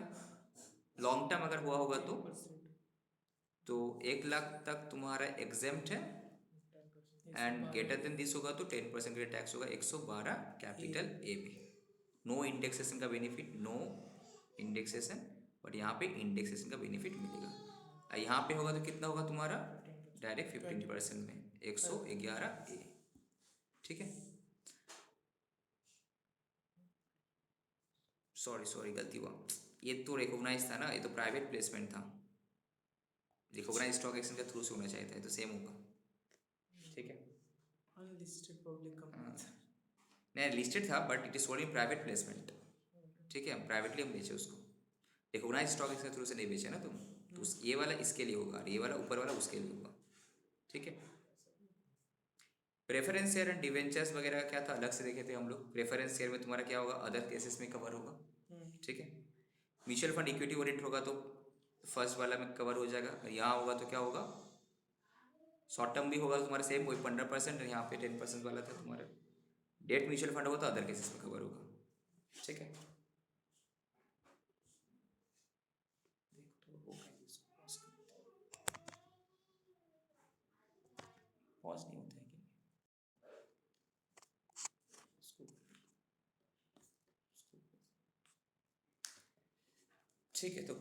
लॉन्ग टर्म अगर हुआ होगा तो 1 लाख तक तुम्हारा एग्जेम्प्ट है, एंड ग्रेटर देन दिस होगा तो 10% का टैक्स होगा 112 कैपिटल ए में, नो इंडेक्सेशन का बेनिफिट, नो इंडेक्सेशन, बट यहाँ पे इंडेक्सेशन का बेनिफिट मिलेगा। यहाँ पे होगा तो कितना होगा तुम्हारा, डायरेक्ट 15% में 111 ए, ठीक है। सॉरी गलती हुआ, ये तो रिकॉग्नाइज था ना, ये तो प्राइवेट प्लेसमेंट था, रिकॉग्नाइज स्टॉक एक्सचेंज के थ्रू से होना चाहिए था, ये तो सेम होगा, ठीक है। अनलिस्टेड पब्लिक कंपनी नहीं लिस्टेड था but it is sold in private placement, ठीक है, प्राइवेटली हम बेचे उसको, रिकॉग्नाइज स्टॉक एक्सचेंज के थ्रू से नहीं बेचे ना तुम, तो ये वाला इसके लिए होगा, ये वाला ऊपर वाला उसके लिए होगा, ठीक है। प्रेफरेंस शेयर एंड डिवेंचर्स वगैरह क्या था, अलग से देखे थे हम लोग। प्रेफरेंस शेयर में तुम्हारा क्या होगा, अदर केसेस में कवर होगा, ठीक है। म्यूचुअल फंड इक्विटी ओरिएंटेड होगा तो फर्स्ट वाला में कवर हो जाएगा, यहाँ होगा तो क्या होगा, शॉर्ट टर्म भी होगा तुम्हारा सेम वही 15%, यहाँ पे 10% वाला था तुम्हारा। डेट म्यूचुअल फंड होगा तो अदर केसेस में कवर होगा, ठीक है। पॉज नहीं होता है कि ठीक है, तो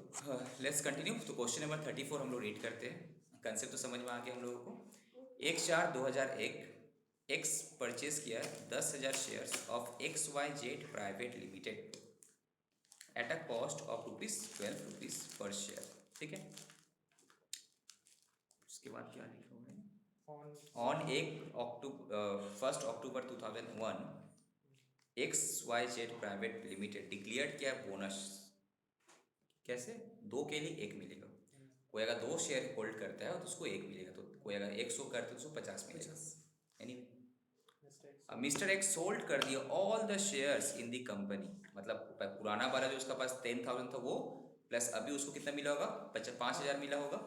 लेट्स कंटिन्यू। तो क्वेश्चन नंबर 34 हम लोग रीड करते हैं, कंसेप्ट तो समझ में आ गया हम लोगों को। 1/4/2001 एक्स परचेज किया 10,000 shares of XYZ private limited at a cost of ₹12 पर शेयर, ठीक है। उसके बाद क्या लिखा हुआ है, on 1 October 2001 XYZ private limited declared किया बोनस। कैसे? 2 के लिए 1 मिलेगा। कोई अगर 2 शेयर होल्ड करता है तो उसको 1 मिलेगा, तो कोई अगर 100 करता है तो उसको 50 मिलेगा। एनीवे, अब मिस्टर एक्स सोल्ड कर दिया all the shares in the company, मतलब पुराना वाला जो उसका पास 10,000 था वो, प्लस अभी उसको कितना मिला होगा, 5,000 मिला होगा,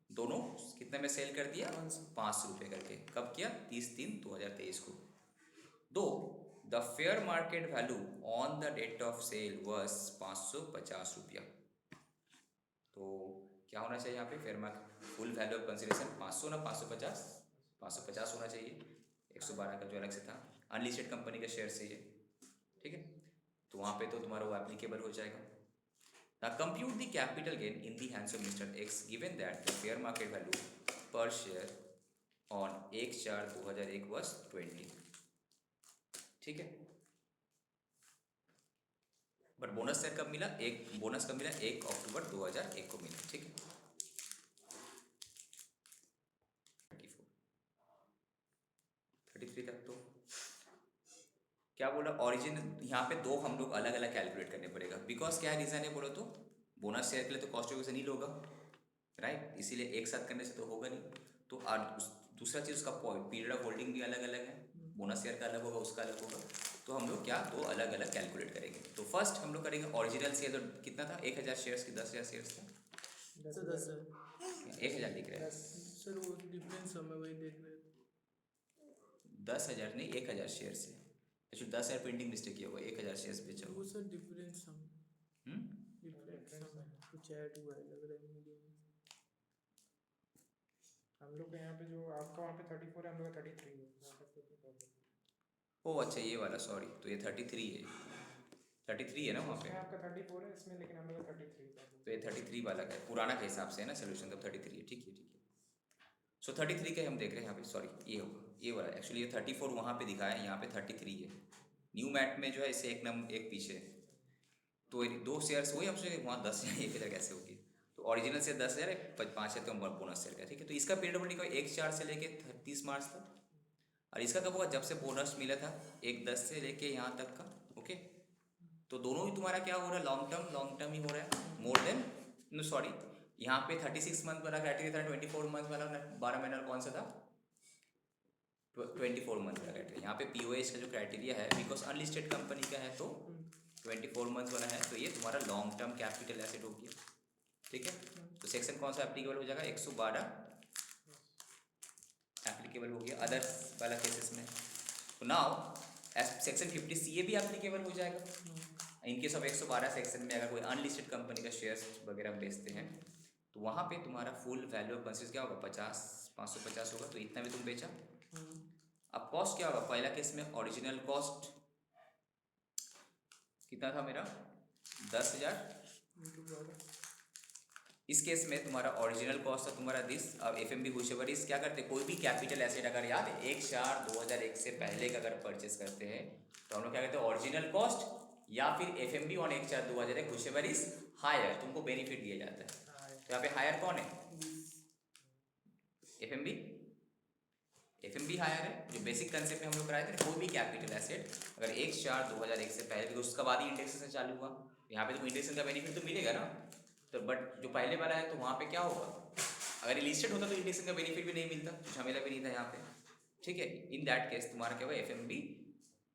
दोनों कितने में सेल कर दिया, 500 रुपये करके। कब किया? 30/3/2023 को। दो the fair market value on the date of sale was 550 रुपया। तो क्या होना चाहिए यहाँ पे, fair market full value of consideration 500 ना 550, 550 होना चाहिए। 112 का जो अलग से था, अनलिस्टेड कंपनी का शेयर से ये, ठीक है। तो वहाँ पे तो तुम्हारा वो एप्लीकेबल हो जाएगा। Now compute the capital gain in the hands of Mr. X given that the fair market value per share on 1/4/2001 was 20, ठीक है। बट बोनस शेयर कब मिला, बोनस कब मिला, 1 अक्टूबर 2001 को मिला, ठीक है। 33 तक तो क्या बोला, ओरिजिन यहाँ पे 2 हम लोग अलग अलग कैलकुलेट करने पड़ेगा, बिकॉज क्या रीज़न है बोलो तो, बोनस शेयर के लिए तो कॉस्ट ऑफ नील होगा, राइट, इसीलिए एक साथ करने से तो होगा नहीं। तो दूसरा चीज़ उसका पीरियड ऑफ होल्डिंग भी अलग अलग है, बोनस शेयर का अलग होगा, उसका अलग होगा। तो हम लोग क्या 2 अलग अलग कैलकुलेट करेंगे। तो फर्स्ट हम लोग करेंगे ओरिजिनल शेयर, तो कितना था, 1,000 शेयर्स की 10,000 शेयर्स था, 1,000 लिख रहे हैं सर, वो डिफरेंस हमें वही देख रहे थे। 10,000 नहीं 1,000 शेयर से, एक्चुअली 10,000 प्रिंटिंग मिस्टेक किया हुआ, 1,000 शेयर्स बेचा वो हुआ। सर डिफरेंस हम कुछ ऐड हुआ है लग रहा है मीडिया में। हम लोग के यहाँ पे जो आपका वहाँ पे 34 है, हम लोग का 33 है, वहाँ पे कोई प्रॉब्लम नहीं। ओ अच्छा ये वाला, सॉरी, तो ये 33 है, 33 है ना वहाँ पे, इसमें आपका 34 है इसमें, लेकिन हम लोग का 33 है। तो ये 33 वाला का है, पुराना के हिसाब से है ना सोल्यूशन, तो 33 है, ठीक है ठीक है। सो 33 के हम देख रहे हैं यहाँ पे, सॉरी ये होगा ये वाला, एक्चुअली ये 34 वहाँ पे दिखाया है, यहाँ पे 33 है। न्यू मैट में जो है इससे एक पीछे, तो 2 शेयर्स हुए, अब से वहाँ 10 या 1,000 कैसे होगी। तो ओरिजिनल से 10,000 है, 5 है तो बोनस शेयर का, ठीक है। तो इसका पीरियड होल्डिंग का 1/4 से लेके 30 मार्च तक, और इसका कब होगा, जब से बोनस मिला था 1/10 से लेके यहाँ तक का, ओके। तो दोनों ही तुम्हारा क्या हो रहा है, लॉन्ग टर्म ही हो रहा है, मोर देन, नो सॉरी, यहाँ पे 36 मंथ वाला क्राइटेरिया था, 24 मंथ वाला 12 महीना कौन सा था, 24 मंथ का क्राइटेरिया। यहाँ पे POS का जो क्राइटेरिया है, बिकॉज अनलिस्टेड कंपनी का है तो 24 मंथ वाला है, तो ये तुम्हारा लॉन्ग टर्म कैपिटल एसेट हो गया, ठीक है। तो सेक्शन कौन सा एप्लीकेबल हो जाएगा, 112 एप्लीकेबल हो गया अदर वाला केसेस में। तो नाउ सेक्शन 50 CA भी एप्लीकेबल हो जाएगा इन केस ऑफ 112 सेक्शन में। अगर कोई अनलिस्टेड कंपनी का शेयर्स वगैरह बेचते हैं तो वहाँ पे तुम्हारा फुल वैल्यू ऑफ कंसिडर क्या होगा, 550 होगा, तो इतना भी तुम बेचा। अब कॉस्ट क्या होगा, पहला केस में ओरिजिनल कॉस्ट कितना था मेरा, 10,000। इस केस में तुम्हारा ओरिजिनल कॉस्ट था तुम्हारा दिस। अब FMB हुशेवरीज क्या करते, कोई भी कैपिटल एसेट अगर याद है 1/4/2001 से पहले का अगर परचेस करते हैं तो हम लोग क्या कहते हैं, ओरिजिनल कॉस्ट या फिर FMB ऑन 1/4/2001 हुशेवरीज हायर, तुमको बेनिफिट दिया जाता है। तो यहाँ पे हायर कौन है, FMB हायर है, जो बेसिक कंसेप्ट में हम लोग कराए थे। कोई भी कैपिटल एसेट अगर 1/4/2001 से पहले, तो उसका बाद ही इंडेक्सेशन चालू हुआ, यहाँ पे तो इंडेक्सेशन का बेनिफिट तो मिलेगा ना। तो बट जो पहले वाला है तो वहाँ पे क्या होगा, अगर लिस्टेड होता तो इंडेक्सेशन का बेनिफिट भी नहीं मिलता, कुछ झमेला भी नहीं था यहाँ पे, ठीक है। इन दैट केस तुम्हारा क्या होगा, FMB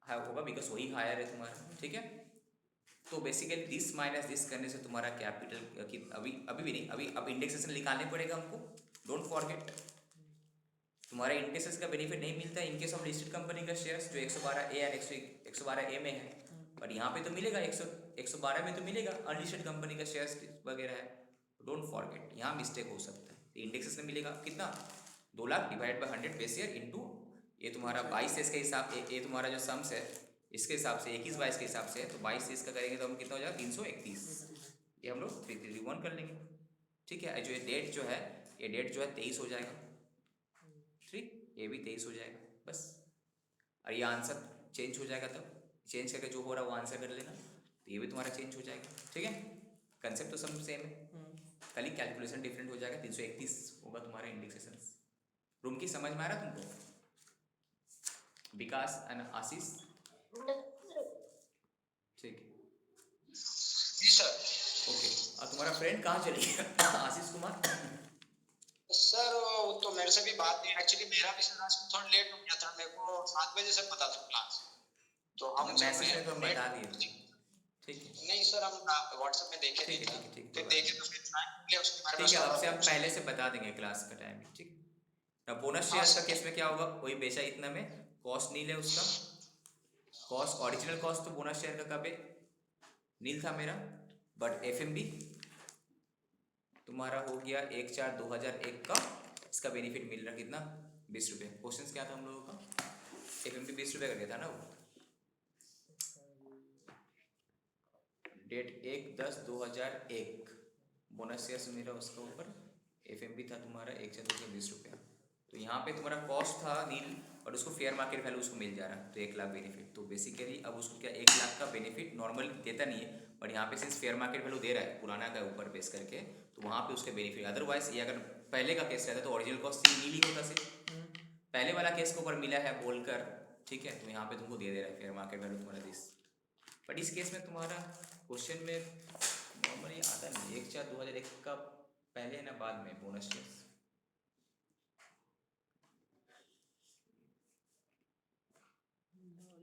होगा, बिकॉज वही हायर है तुम्हारा, ठीक है। तो बेसिकली दिस माइनस दिस करने से तुम्हारा कैपिटल की अभी भी नहीं, अब इंडेक्सेशन निकालने पड़ेगा हमको, डोंट फॉरगेट। तुम्हारे इंडेक्सेशन का बेनिफिट नहीं मिलता इन केस ऑफ लिस्टेड कंपनी का शेयर्स जो 112A और 112A में है, बट यहाँ पे तो मिलेगा 112 में तो मिलेगा, अनलिस्टेड कंपनी का शेयर्स वगैरह है, डोंट फॉरगेट, यहाँ मिस्टेक हो सकता है। इंडेक्सेशन मिलेगा कितना, 2 लाख डिवाइड बाई 100 पे शेयर इंटू ये तुम्हारा 22 के हिसाब, ये तुम्हारा जो सम्स है इसके हिसाब से 21-22 के हिसाब से है, तो 22 का करेंगे तो हम कितना हो जाएगा, 331, ये हम लोग 331 कर लेंगे, ठीक है। जो ये डेट जो है, ये डेट जो है 23 हो जाएगा, ठीक, ये भी 23 हो जाएगा बस। और ये आंसर चेंज हो जाएगा, तब चेंज करके जो हो रहा है वो आंसर कर लेना। तो ये भी तुम्हारा चेंज हो जाएगा, ठीक है। कंसेप्ट तो सब सेम है, खाली कैलकुलेशन डिफरेंट हो जाएगा। 331 होगा तुम्हारा इंडेक्सेशन। रूम की समझ में आ रहा तुमको? विकास एंड आशीष, ठीक है जी सर। ओके। और तुम्हारा फ्रेंड कहाँ चले गया आशीष कुमार? सर वो तो मेरे से भी बात नहीं, एक्चुअली मेरा भी सर आज थोड़ा लेट हो गया था, मेरे को 7 बजे से पता था क्लास, तो हम मैसेज में तो हम बता दिए थे, ठीक है नहीं सर, हम व्हाट्सएप में देखे ठीक नहीं है था, ठीक है फिर देखे तो फिर ज्वाइन कर लिया उसके बारे में। ठीक है, अब से हम पहले से बता देंगे क्लास का टाइमिंग, ठीक है। अब बोनस शेयर का केस में क्या होगा, कोई बेचा इतना में कॉस्ट नील है उसका, कॉस्ट ओरिजिनल कॉस्ट तो बोनस शेयर का कब है नील था मेरा, बट एफएमबी तुम्हारा हो गया 1/4/2001 का, इसका बेनिफिट मिल रहा कितना 20 रुपये। क्वेश्चन क्या था हम लोगों का, एफएमबी 20 रुपये का दिया था ना वो, डेट 1/10/2001 बोनस शेयर मेरा उसका ऊपर एफएमबी था तुम्हारा 1/20 रुपया। तो यहाँ पे तुम्हारा कॉस्ट था नील और उसको फेयर मार्केट वैल्यू उसको मिल जा रहा है, तो 1 लाख बेनिफिट। तो बेसिकली अब उसको क्या 1 लाख का बेनिफिट नॉर्मली देता नहीं है, बट यहाँ पे सिंस फेयर मार्केट वैल्यू दे रहा है पुराना का ऊपर बेस करके, तो वहाँ पे उसके बेनिफिट। अदरवाइज ये अगर पहले का केस रहता तो ओरिजिनल कॉस्ट नील ही होता सिर्फ, पहले वाला केस के ऊपर मिला है बोलकर, ठीक है। तो यहाँ पे तुमको दे रहा है फेयर मार्केट वैल्यू तुम्हारा 10, बट इस केस में तुम्हारा क्वेश्चन में नॉर्मली आता नहीं 1/4/2001 का पहले है ना बाद में बोनस शेयर।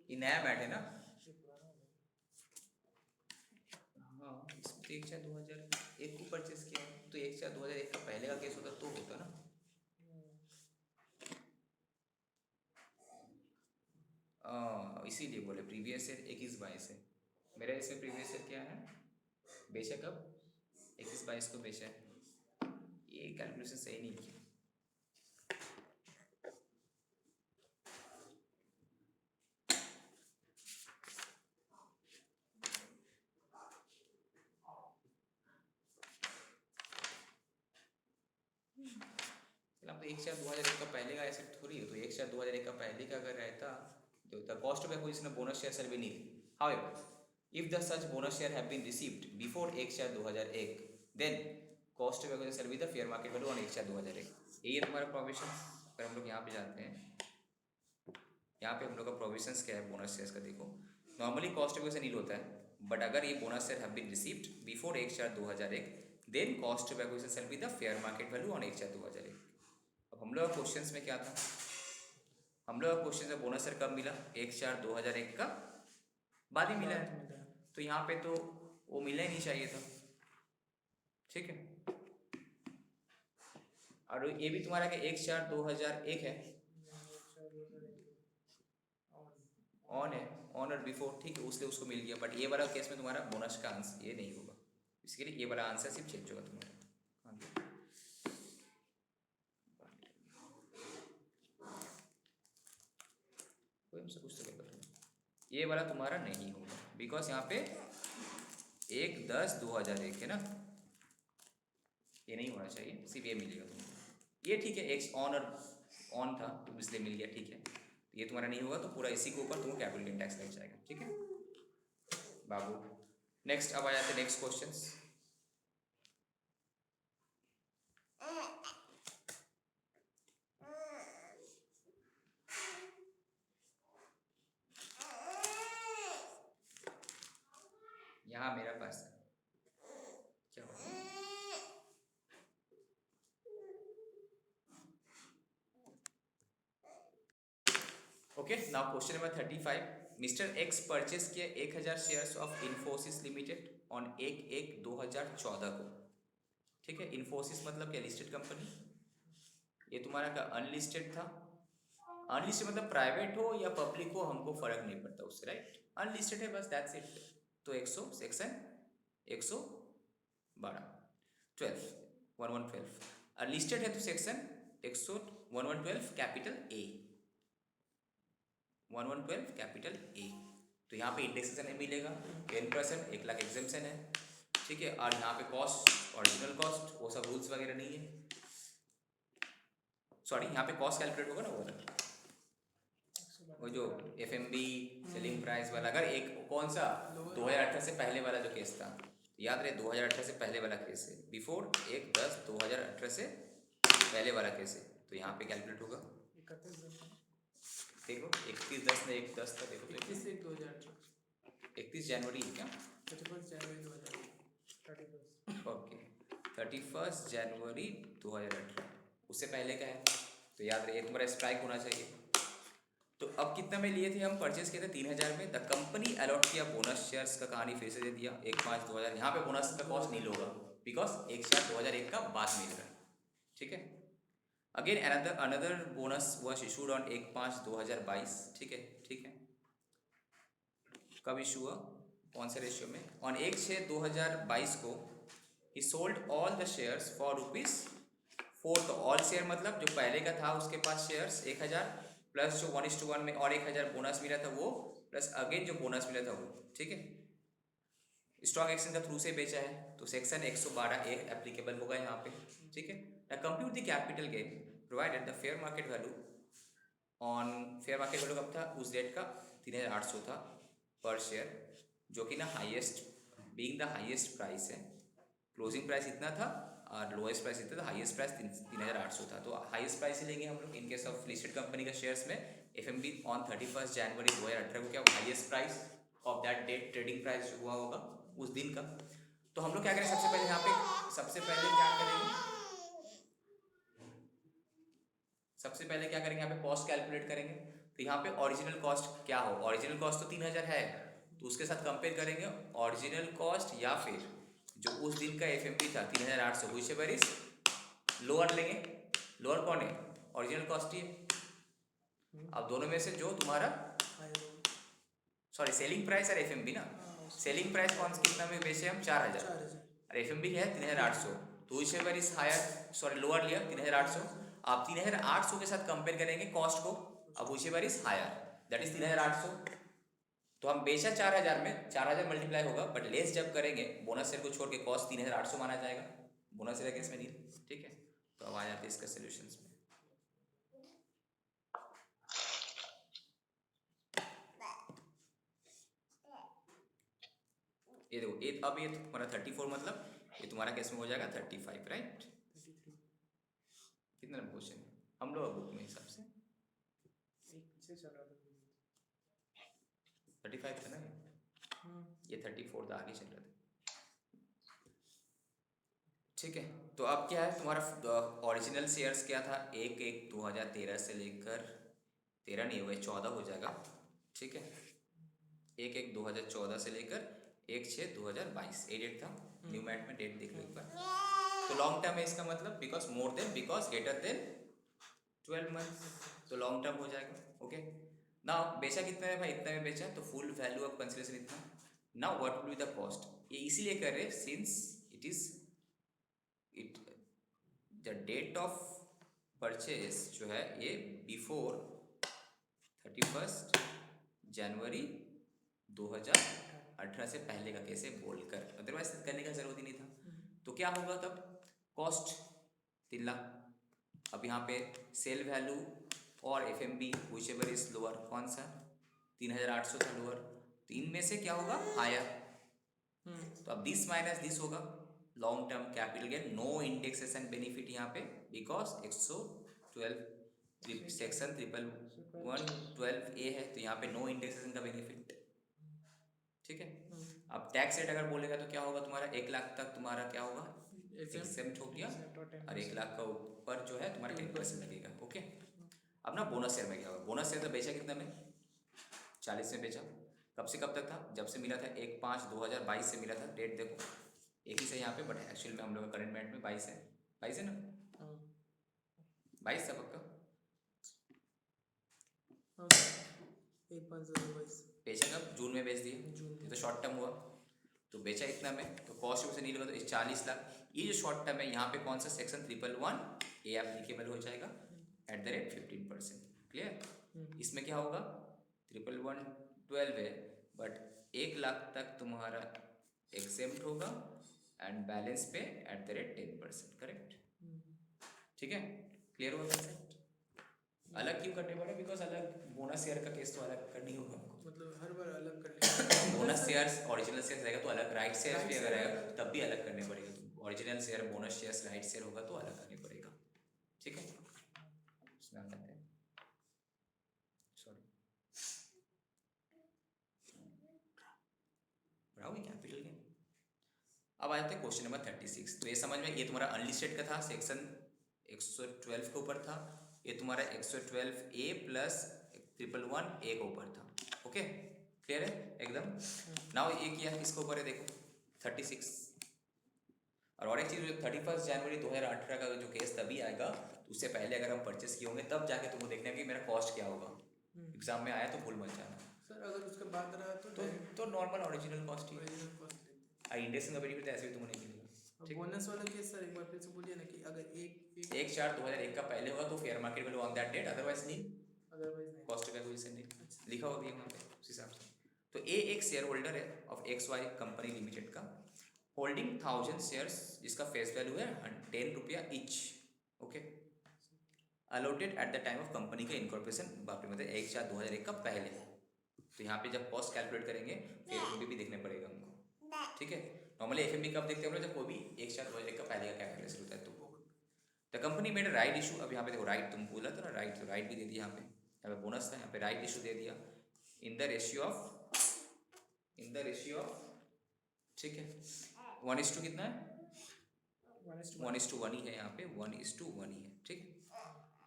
ये नया बैट है ना, हाँ इसमें तो 1/4/2001 को परचेस किया, तो 1/4/2001 का पहले का केस होता तो होता ना। इसीलिए बोले प्रीवियस ईयर 21/22 है, मेरा इसमें प्रीवियस ईयर क्या है बेचा कब 21/22 को बेचा है, ये कैलकुलेशन सही नहीं किया। मतलब 1/4/2001 का पहले का ऐसे थोड़ी है, तो 1/4/2001 का पहले का अगर रहता तो the cost of acquisition bonus share shall be nil. However if the such bonus share have been received before 1/4/2001 then cost of acquisition shall be the fair market value on 1/4/2001। यही है तुम्हारा प्रोविजन। अगर हम लोग यहाँ पे जाते हैं, यहाँ पे हम लोग का प्रोविजंस क्या है बोनस शेयर्स का, देखो normally cost of acquisition nil होता है, बट अगर ये bonus share have been received before 1/4/2001 then cost of acquisition shall be the fair market value on 1/4/2001। अब हम लोग का क्वेश्चन में क्या था, हम लोग का क्वेश्चन में बोनस शेयर कब मिला 1/4/2001 का बाद ही मिला है, तो यहाँ पे तो वो मिलना ही नहीं चाहिए था, ठीक है। और ये भी तुम्हारा क्या 1/4/2001 है, ऑन है, ऑन और बिफोर, ठीक है, उसलिए उसको मिल गया। बट ये वाला केस में तुम्हारा बोनस का आंसर ये नहीं होगा, इसके लिए ये वाला आंसर सिर्फ चेंज होगा तुम्हारा। कोई हमसे कुछ तो कर ये वाला तुम्हारा नहीं होगा, बिकॉज यहाँ पे 1/10/2001 है ना, ये नहीं होना चाहिए, सिर्फ ये मिलेगा तुमको। ये ठीक है, एक्स ऑन और ऑन था तो इसलिए मिल गया, ठीक है। ये तुम्हारा नहीं होगा तो पूरा इसी के ऊपर तुमको कैपिटल गेन टैक्स लग जाएगा, ठीक है बाबू। नेक्स्ट अब आ जाते हैं नेक्स्ट क्वेश्चंस। यहाँ मेरा पास क्या होगा, okay now question number 35। Mister x purchase किया 1000 shares of Infosys limited on 1/1/2014 को, ठीक है। इन्फोसिस मतलब क्या, लिस्टेड कंपनी। ये तुम्हारा क्या अनलिस्टेड था, अनलिस्टेड मतलब प्राइवेट हो या पब्लिक हो हमको फर्क नहीं पड़ता उससे, राइट, अनलिस्टेड है बस, दैट्स इट। तो 100 सेक्शन 112 अनलिस्टेड है तो section 1112 capital A 1112 capital A. तो यहाँ पे इंडेक्सेशन नहीं मिलेगा 10%, 1 लाख एग्जेम्पशन है, ठीक है। और यहाँ पे कॉस्ट ओरिजिनल कॉस्ट वो सब रूल्स वगैरह नहीं है, सॉरी यहाँ पे कॉस्ट कैलकुलेट होगा ना वो वाला वो जो FMB सेलिंग प्राइस वाला, अगर एक कौन सा 2018 से पहले वाला जो केस था, याद रहे 2018 से पहले वाला केस है, बिफोर 1/10/2018 से पहले वाला केस है, तो यहाँ पे कैलकुलेट होगा, 31 देखो 31/10 ने 1/10 था, देखो तो 31/1/2018 31 जनवरी है क्या? 31 जनवरी 2018 31 ओके 31 जनवरी 2018, उससे पहले का है, तो याद रहे एक तुम्हारा स्ट्राइक होना चाहिए। तो अब कितना में लिए थे हम, परचेस किए थे 3000 में, द कंपनी अलॉट किया बोनस शेयर्स का, कहानी फिर से दे दिया 1/5/2000, यहाँ पे बोनस का कॉस्ट नहीं होगा बिकॉज 1/4/2001 का बाद मिल रहा है, ठीक है। Again another bonus was issued on 1/5/2022, ठीक है, ठीक है। कब इशू हुआ, कौन से रेशियो में, ऑन 1/6/2022 को ही sold all the shares for ₹4, तो ऑल शेयर मतलब जो पहले का था उसके पास शेयर्स 1000 प्लस जो 1:1 में और 1000 बोनस मिला था वो, प्लस अगेन जो बोनस मिला था वो, ठीक है। स्टॉक एक्सचेंज का थ्रू से बेचा है, तो सेक्शन 112A एप्लीकेबल होगा यहाँ पे, ठीक है। ना compute the capital gain provided the fair market value on, fair market value कब था, उस डेट का 3800 था पर शेयर, जो कि ना highest, being the highest price है, क्लोजिंग प्राइस इतना था और लोएस्ट प्राइस इतना था, हाईएस्ट प्राइस 3800 था, तो हाईएस्ट प्राइस ही लेंगे हम लोग in case of listed company का शेयर्स में। FMB ऑन 31 जनवरी 2018 को क्या highest price of that date, trading price जो हुआ होगा उस दिन का। तो हम लोग क्या करें, सबसे पहले यहाँ पे सबसे पहले क्या करेंगे यहाँ पे कॉस्ट कैलकुलेट करेंगे। तो यहाँ पे ओरिजिनल कॉस्ट क्या हो, ओरिजिनल कॉस्ट तो 3000 है, तो उसके साथ कंपेयर करेंगे ओरिजिनल कॉस्ट या फिर जो उस दिन का FMB था 3800, व्हिचएवर इज लोअर लेंगे। लोअर कौन है, ओरिजिनल कॉस्ट ही है। अब दोनों में से जो तुम्हारा सॉरी सेलिंग प्राइस और FMB ना, सेलिंग प्राइस कौन सा कितना में बेचे हम 4000 और FMB है 3800, तो whichever is higher, sorry lower लिया 3800, आप 3800 के साथ कंपेयर करेंगे कॉस्ट को, अब whichever is higher that is 3800, तो हम बेचा 4000 में, 4000 मल्टीप्लाई होगा, बट लेस जब करेंगे बोनस शेयर को छोड़ के कॉस्ट 3800 माना जाएगा, बोनस शेयर केस में नहीं, ठीक है। तो अब आ जाते हैं इसका सॉल्यूशंस में। ये देखो अब ये तुम्हारा 34 मतलब ये तुम्हारा केस में हो जाएगा 35, राइट। कितना नंबर क्वेश्चन है हम लोग बुक में हिसाब से, एक पीछे चल रहा था 35 था ना ये 34 था, आगे चल रहा था, ठीक है। तो अब क्या है तुम्हारा ओरिजिनल शेयर्स क्या था, 1/1/2013 से लेकर 13 नहीं हुए 14 हो जाएगा, ठीक है। 1/1/2014 से लेकर 1/6/2022 ये डेट था, न्यू मैट में डेट देख लो एक बार। तो लॉन्ग टर्म है इसका मतलब, because more than, because greater than 12 months, तो लॉन्ग टर्म हो जाएगा, ओके। नाउ बेचा कितना है भाई, इतना में बेचा, तो फुल वैल्यू ऑफ कंसिडरेशन इतना। Now what will be the cost, ये इसीलिए कर रहे since it the date of purchase जो है ये बिफोर 31 जनवरी 2018 से पहले का कैसे बोलकर, अदरवाइज करने का जरूरत ही नहीं था। तो क्या होगा तब, कॉस्ट 3 लाख। अब यहाँ पे सेल वैल्यू और FMB व्हिचएवर इज लोअर, कौन सा 3800 था लोअर, तो इनमें से क्या होगा हायर, तो अब दिस माइनस दिस होगा, long term capital gain, no indexation benefit यहाँ पे बिकॉज 112 सेक्शन 111(12)(a) है, तो यहाँ पे नो इंडेक्सेशन का बेनिफिट, ठीक है। अब टैक्स रेट अगर बोलेगा तो क्या होगा तुम्हारा, 1 लाख तक तुम्हारा क्या होगा एक्सेप्ट हो गया, और 1 लाख का ऊपर जो है तुम्हारा 10% लगेगा, ओके। अब ना बोनस शेयर में क्या होगा, बोनस शेयर तो बेचा कितना में 40 में बेचा, कब से कब तक था, जब से मिला था 1/5/2022 से मिला था, डेट देखो एक ही से यहाँ पे, बट एक्चुअल में हम लोग का करंट डेट में 22 है, 22 है ना, 22 था पक्का, 1/5/2022 बेचा कब, जून में बेच दिए, ये तो शॉर्ट टर्म हुआ, तो बेचा इतना में, तो कॉस्ट में से नहीं लगा तो 40 लाख, ये जो शॉर्ट टर्म है यहाँ पे कौन सा सेक्शन 111(a) एप्लीकेबल हो जाएगा @ 15%, क्लियर। इसमें क्या होगा 111(12) है, बट 1 लाख तक तुम्हारा एग्जेम्प्ट होगा एंड बैलेंस पे @ 10%, करेक्ट, ठीक है, क्लियर हुआ कंसेप्ट। अलग क्यों करने पड़े? बिकॉज अलग बोनस शेयर का केस तो अलग करनी होगा हमको। मतलब हर बार अलग कर लेंगे। बोनस शेयर्स ओरिजिनल शेयर्स रहेगा तो अलग, राइट शेयर्स भी Right अगर share रहेगा रहेगा तब भी अलग करने पड़ेगा। Original share, bonus shares, right share होगा तो अलग करने पड़ेगा। ठीक है, इसमें हम करते हैं। सॉरी, बढ़ाओगे कैपिटल गेन। अब आ जाते हैं क्वेश्चन नंबर 36। तो ये समझ में, ये तुम्हारा अनलिस्टेड का था, सेक्शन 112 के ऊपर था। ये तुम्हारा 112A प्लस 111 ए के ऊपर था। ओके, क्लियर है एकदम। नाउ ये किया किसके ऊपर है देखो, 36। और एक चीज़, 31 जनवरी 2018 का जो केस तभी आएगा, तो उससे पहले अगर हम परचेस किए होंगे तब जाके तुमको देखना है कि मेरा कॉस्ट क्या होगा। एग्जाम में आया तो भूल मत जाना। सर अगर उसके बाद रहा तो नॉर्मल ओरिजिनल कॉस्ट ही ओरिजिनल कॉस्ट लेते हैं। इंडेक्स का बेनिफिट ऐसे भी तुमको नहीं मिलेगा। अब ठीक। बोनस वाला केस सर एक बार फिर से बोलिए ना कि अगर एक 1/4/2001 का पहले होगा तो fair market value on that date, otherwise नहीं, अदरवाइज नहीं। कॉस्ट का कोई नहीं अच्छा। लिखा होगा वहाँ पे उस हिसाब से। तो ए एक शेयर होल्डर है ऑफ XY कंपनी लिमिटेड का, होल्डिंग 1000 शेयर्स, जिसका फेस वैल्यू है 10 रुपया each. Okay, allotted at the time of company के इनकॉर्पोरेशन, बाकी मतलब 1/4/2001 का पहले। तो यहाँ पे जब कॉस्ट कैलकुलेट करेंगे फिर एफएमबी भी देखने पड़ेगा हमको। ठीक है, नॉर्मली एफएमबी कब देखते हैं हम लोग, जब कोई भी 1/4/2001 का पहले का कैलकुलेशन होता है तो। The company made right issue, अब यहाँ पे देखो राइट तुम बोला था ना, राइट, तो राइट भी दे दिया यहाँ पे, यहाँ पे बोनस था, यहाँ पे राइट इशू दे दिया इन द रेशियो ऑफ, ठीक है, 1:2 कितना है, 1:1 ही है यहाँ पे, 1:1 ही है। ठीक,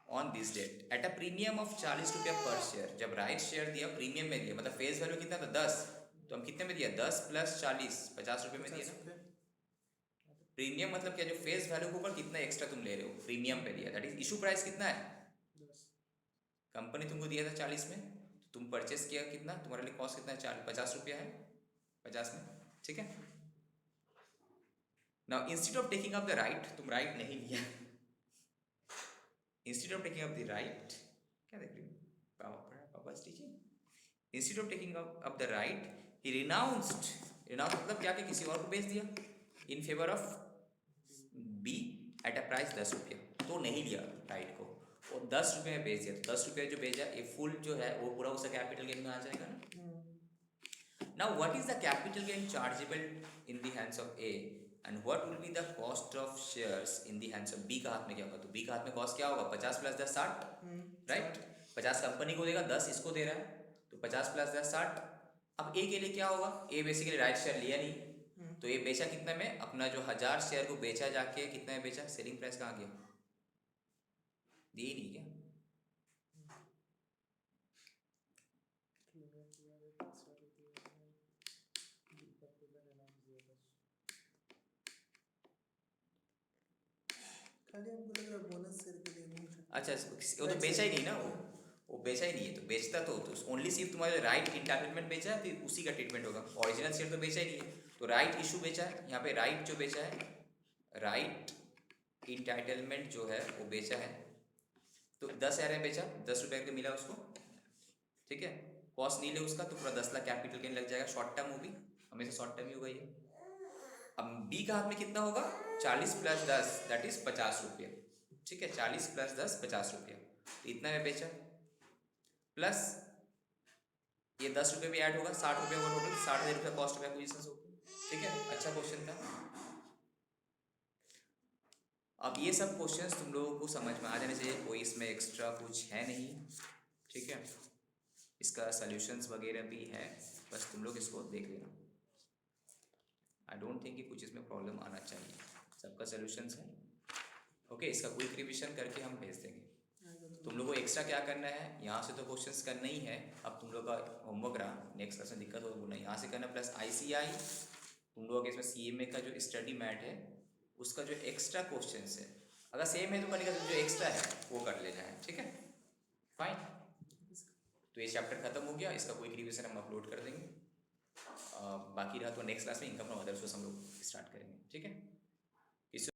on this date at a premium of 40 रुपया पर शेयर। जब राइट शेयर दिया प्रीमियम में दिया, मतलब फेस वैल्यू कितना था 10, तो हम कितने में दिया 10 + 40, 50 रुपये में दिया ना। प्रीमियम मतलब क्या, जो फेस वैल्यू के ऊपर कितना एक्स्ट्रा तुम ले रहे हो, प्रीमियम पे दिया। दैट इज इशू प्राइस कितना है, कंपनी तुमको दिया था 40 में, तो तुम परचेस किया कितना, तुम्हारे लिए कॉस्ट कितना है, 50 रुपया है 50 में। ठीक है, now instead of taking up the right, तुम राइट नहीं लिया, instead of taking up the right, क्या देख रही हो पापा teaching, instead of taking up the right ही रिनाउंस्ड, रिनाउंस मतलब क्या कि किसी और को बेच दिया, in favour of B at a price 10 रुपया। तो नहीं लिया राइट को, और 10 रुपये में बेच दिया, तो 10 रुपये जो बेचा ये फुल जो है वो पूरा उसका कैपिटल गेन में आ जाएगा ना। Now what is the capital gain chargeable in the hands of A and what will be the cost of shares in the hands of B. का हाथ में क्या होगा, तो बी का हाथ में कॉस्ट क्या होगा, 50 + 10 60, राइट। 50 कंपनी को देगा, 10 इसको दे रहा है, तो 50 + 10 60। अब ए के लिए क्या होगा, ए बेसिकली राइट शेयर लिया नहीं, तो ये बेचा कितने में, अपना जो 1000 शेयर को बेचा जाके कितने में बेचा, सेलिंग प्राइस कहाँ गया, दी नहीं क्या। खाली हमको लग रहा है बोनस शेयर के लिए नहीं था। अच्छा, वो तो बेचा ही नहीं ना, वो बेचा ही नहीं है, तो बेचता तो ओनली सिर्फ तुम्हारे राइट इंटाइटलमेंट बेचा है तो उसी का ट्रीटमेंट होगा, ओरिजिनल शेयर तो बेचा ही नहीं है। तो राइट इशू बेचा है, यहाँ पे राइट जो बेचा है, राइट इंटाइटलमेंट जो है वो बेचा है, तो 10,000 में बेचा, 10 रुपये का मिला उसको। ठीक है, कॉस्ट नहीं ले उसका, तो पूरा 10 लाख कैपिटल गेन लग जाएगा, शॉर्ट टर्म होगी, हमेशा शॉर्ट टर्म ही होगा ये। अब बी का हाथ में कितना होगा, 40 + 10 दैट इज 50 रुपये। ठीक है, 40 + 10 50 रुपया, तो इतना में बेचा, प्लस ये 10 रुपये भी ऐड होगा, 60 रुपये होगा टोटल, 60,000 रुपये कॉस्ट ऑफ एक्विजिशन होगी। ठीक है, अच्छा क्वेश्चन था। अब ये सब क्वेश्चंस तुम लोगों को समझ में आ जाने चाहिए, कोई इसमें एक्स्ट्रा कुछ है नहीं। ठीक है, इसका सॉल्यूशंस वगैरह भी है, बस तुम लोग इसको देख लेना। आई डोंट थिंक कि कुछ इसमें प्रॉब्लम आना चाहिए, सबका सॉल्यूशंस है। ओके, इसका क्विक रिविजन करके हम भेज देंगे। तुम लोग को एक्स्ट्रा क्या करना है, यहाँ से तो क्वेश्चंस करना ही है, अब तुम लोग का होमवर्क रहा, नेक्स्ट क्लास में दिक्कत हो बोलना यहाँ से करना, प्लस ICI तुम लोगों के इसमें CMA का जो स्टडी मैट है उसका जो एक्स्ट्रा क्वेश्चंस है, अगर सेम है तो करने का, जो एक्स्ट्रा है वो कर लेना है। ठीक है, फाइन। तो ये चैप्टर खत्म हो गया, इसका क्विक रिविजन हम अपलोड कर देंगे। बाकी रहा तो नेक्स्ट क्लास में इनकम फ्रॉम अदर सोर्स हम लोग स्टार्ट करेंगे। ठीक है।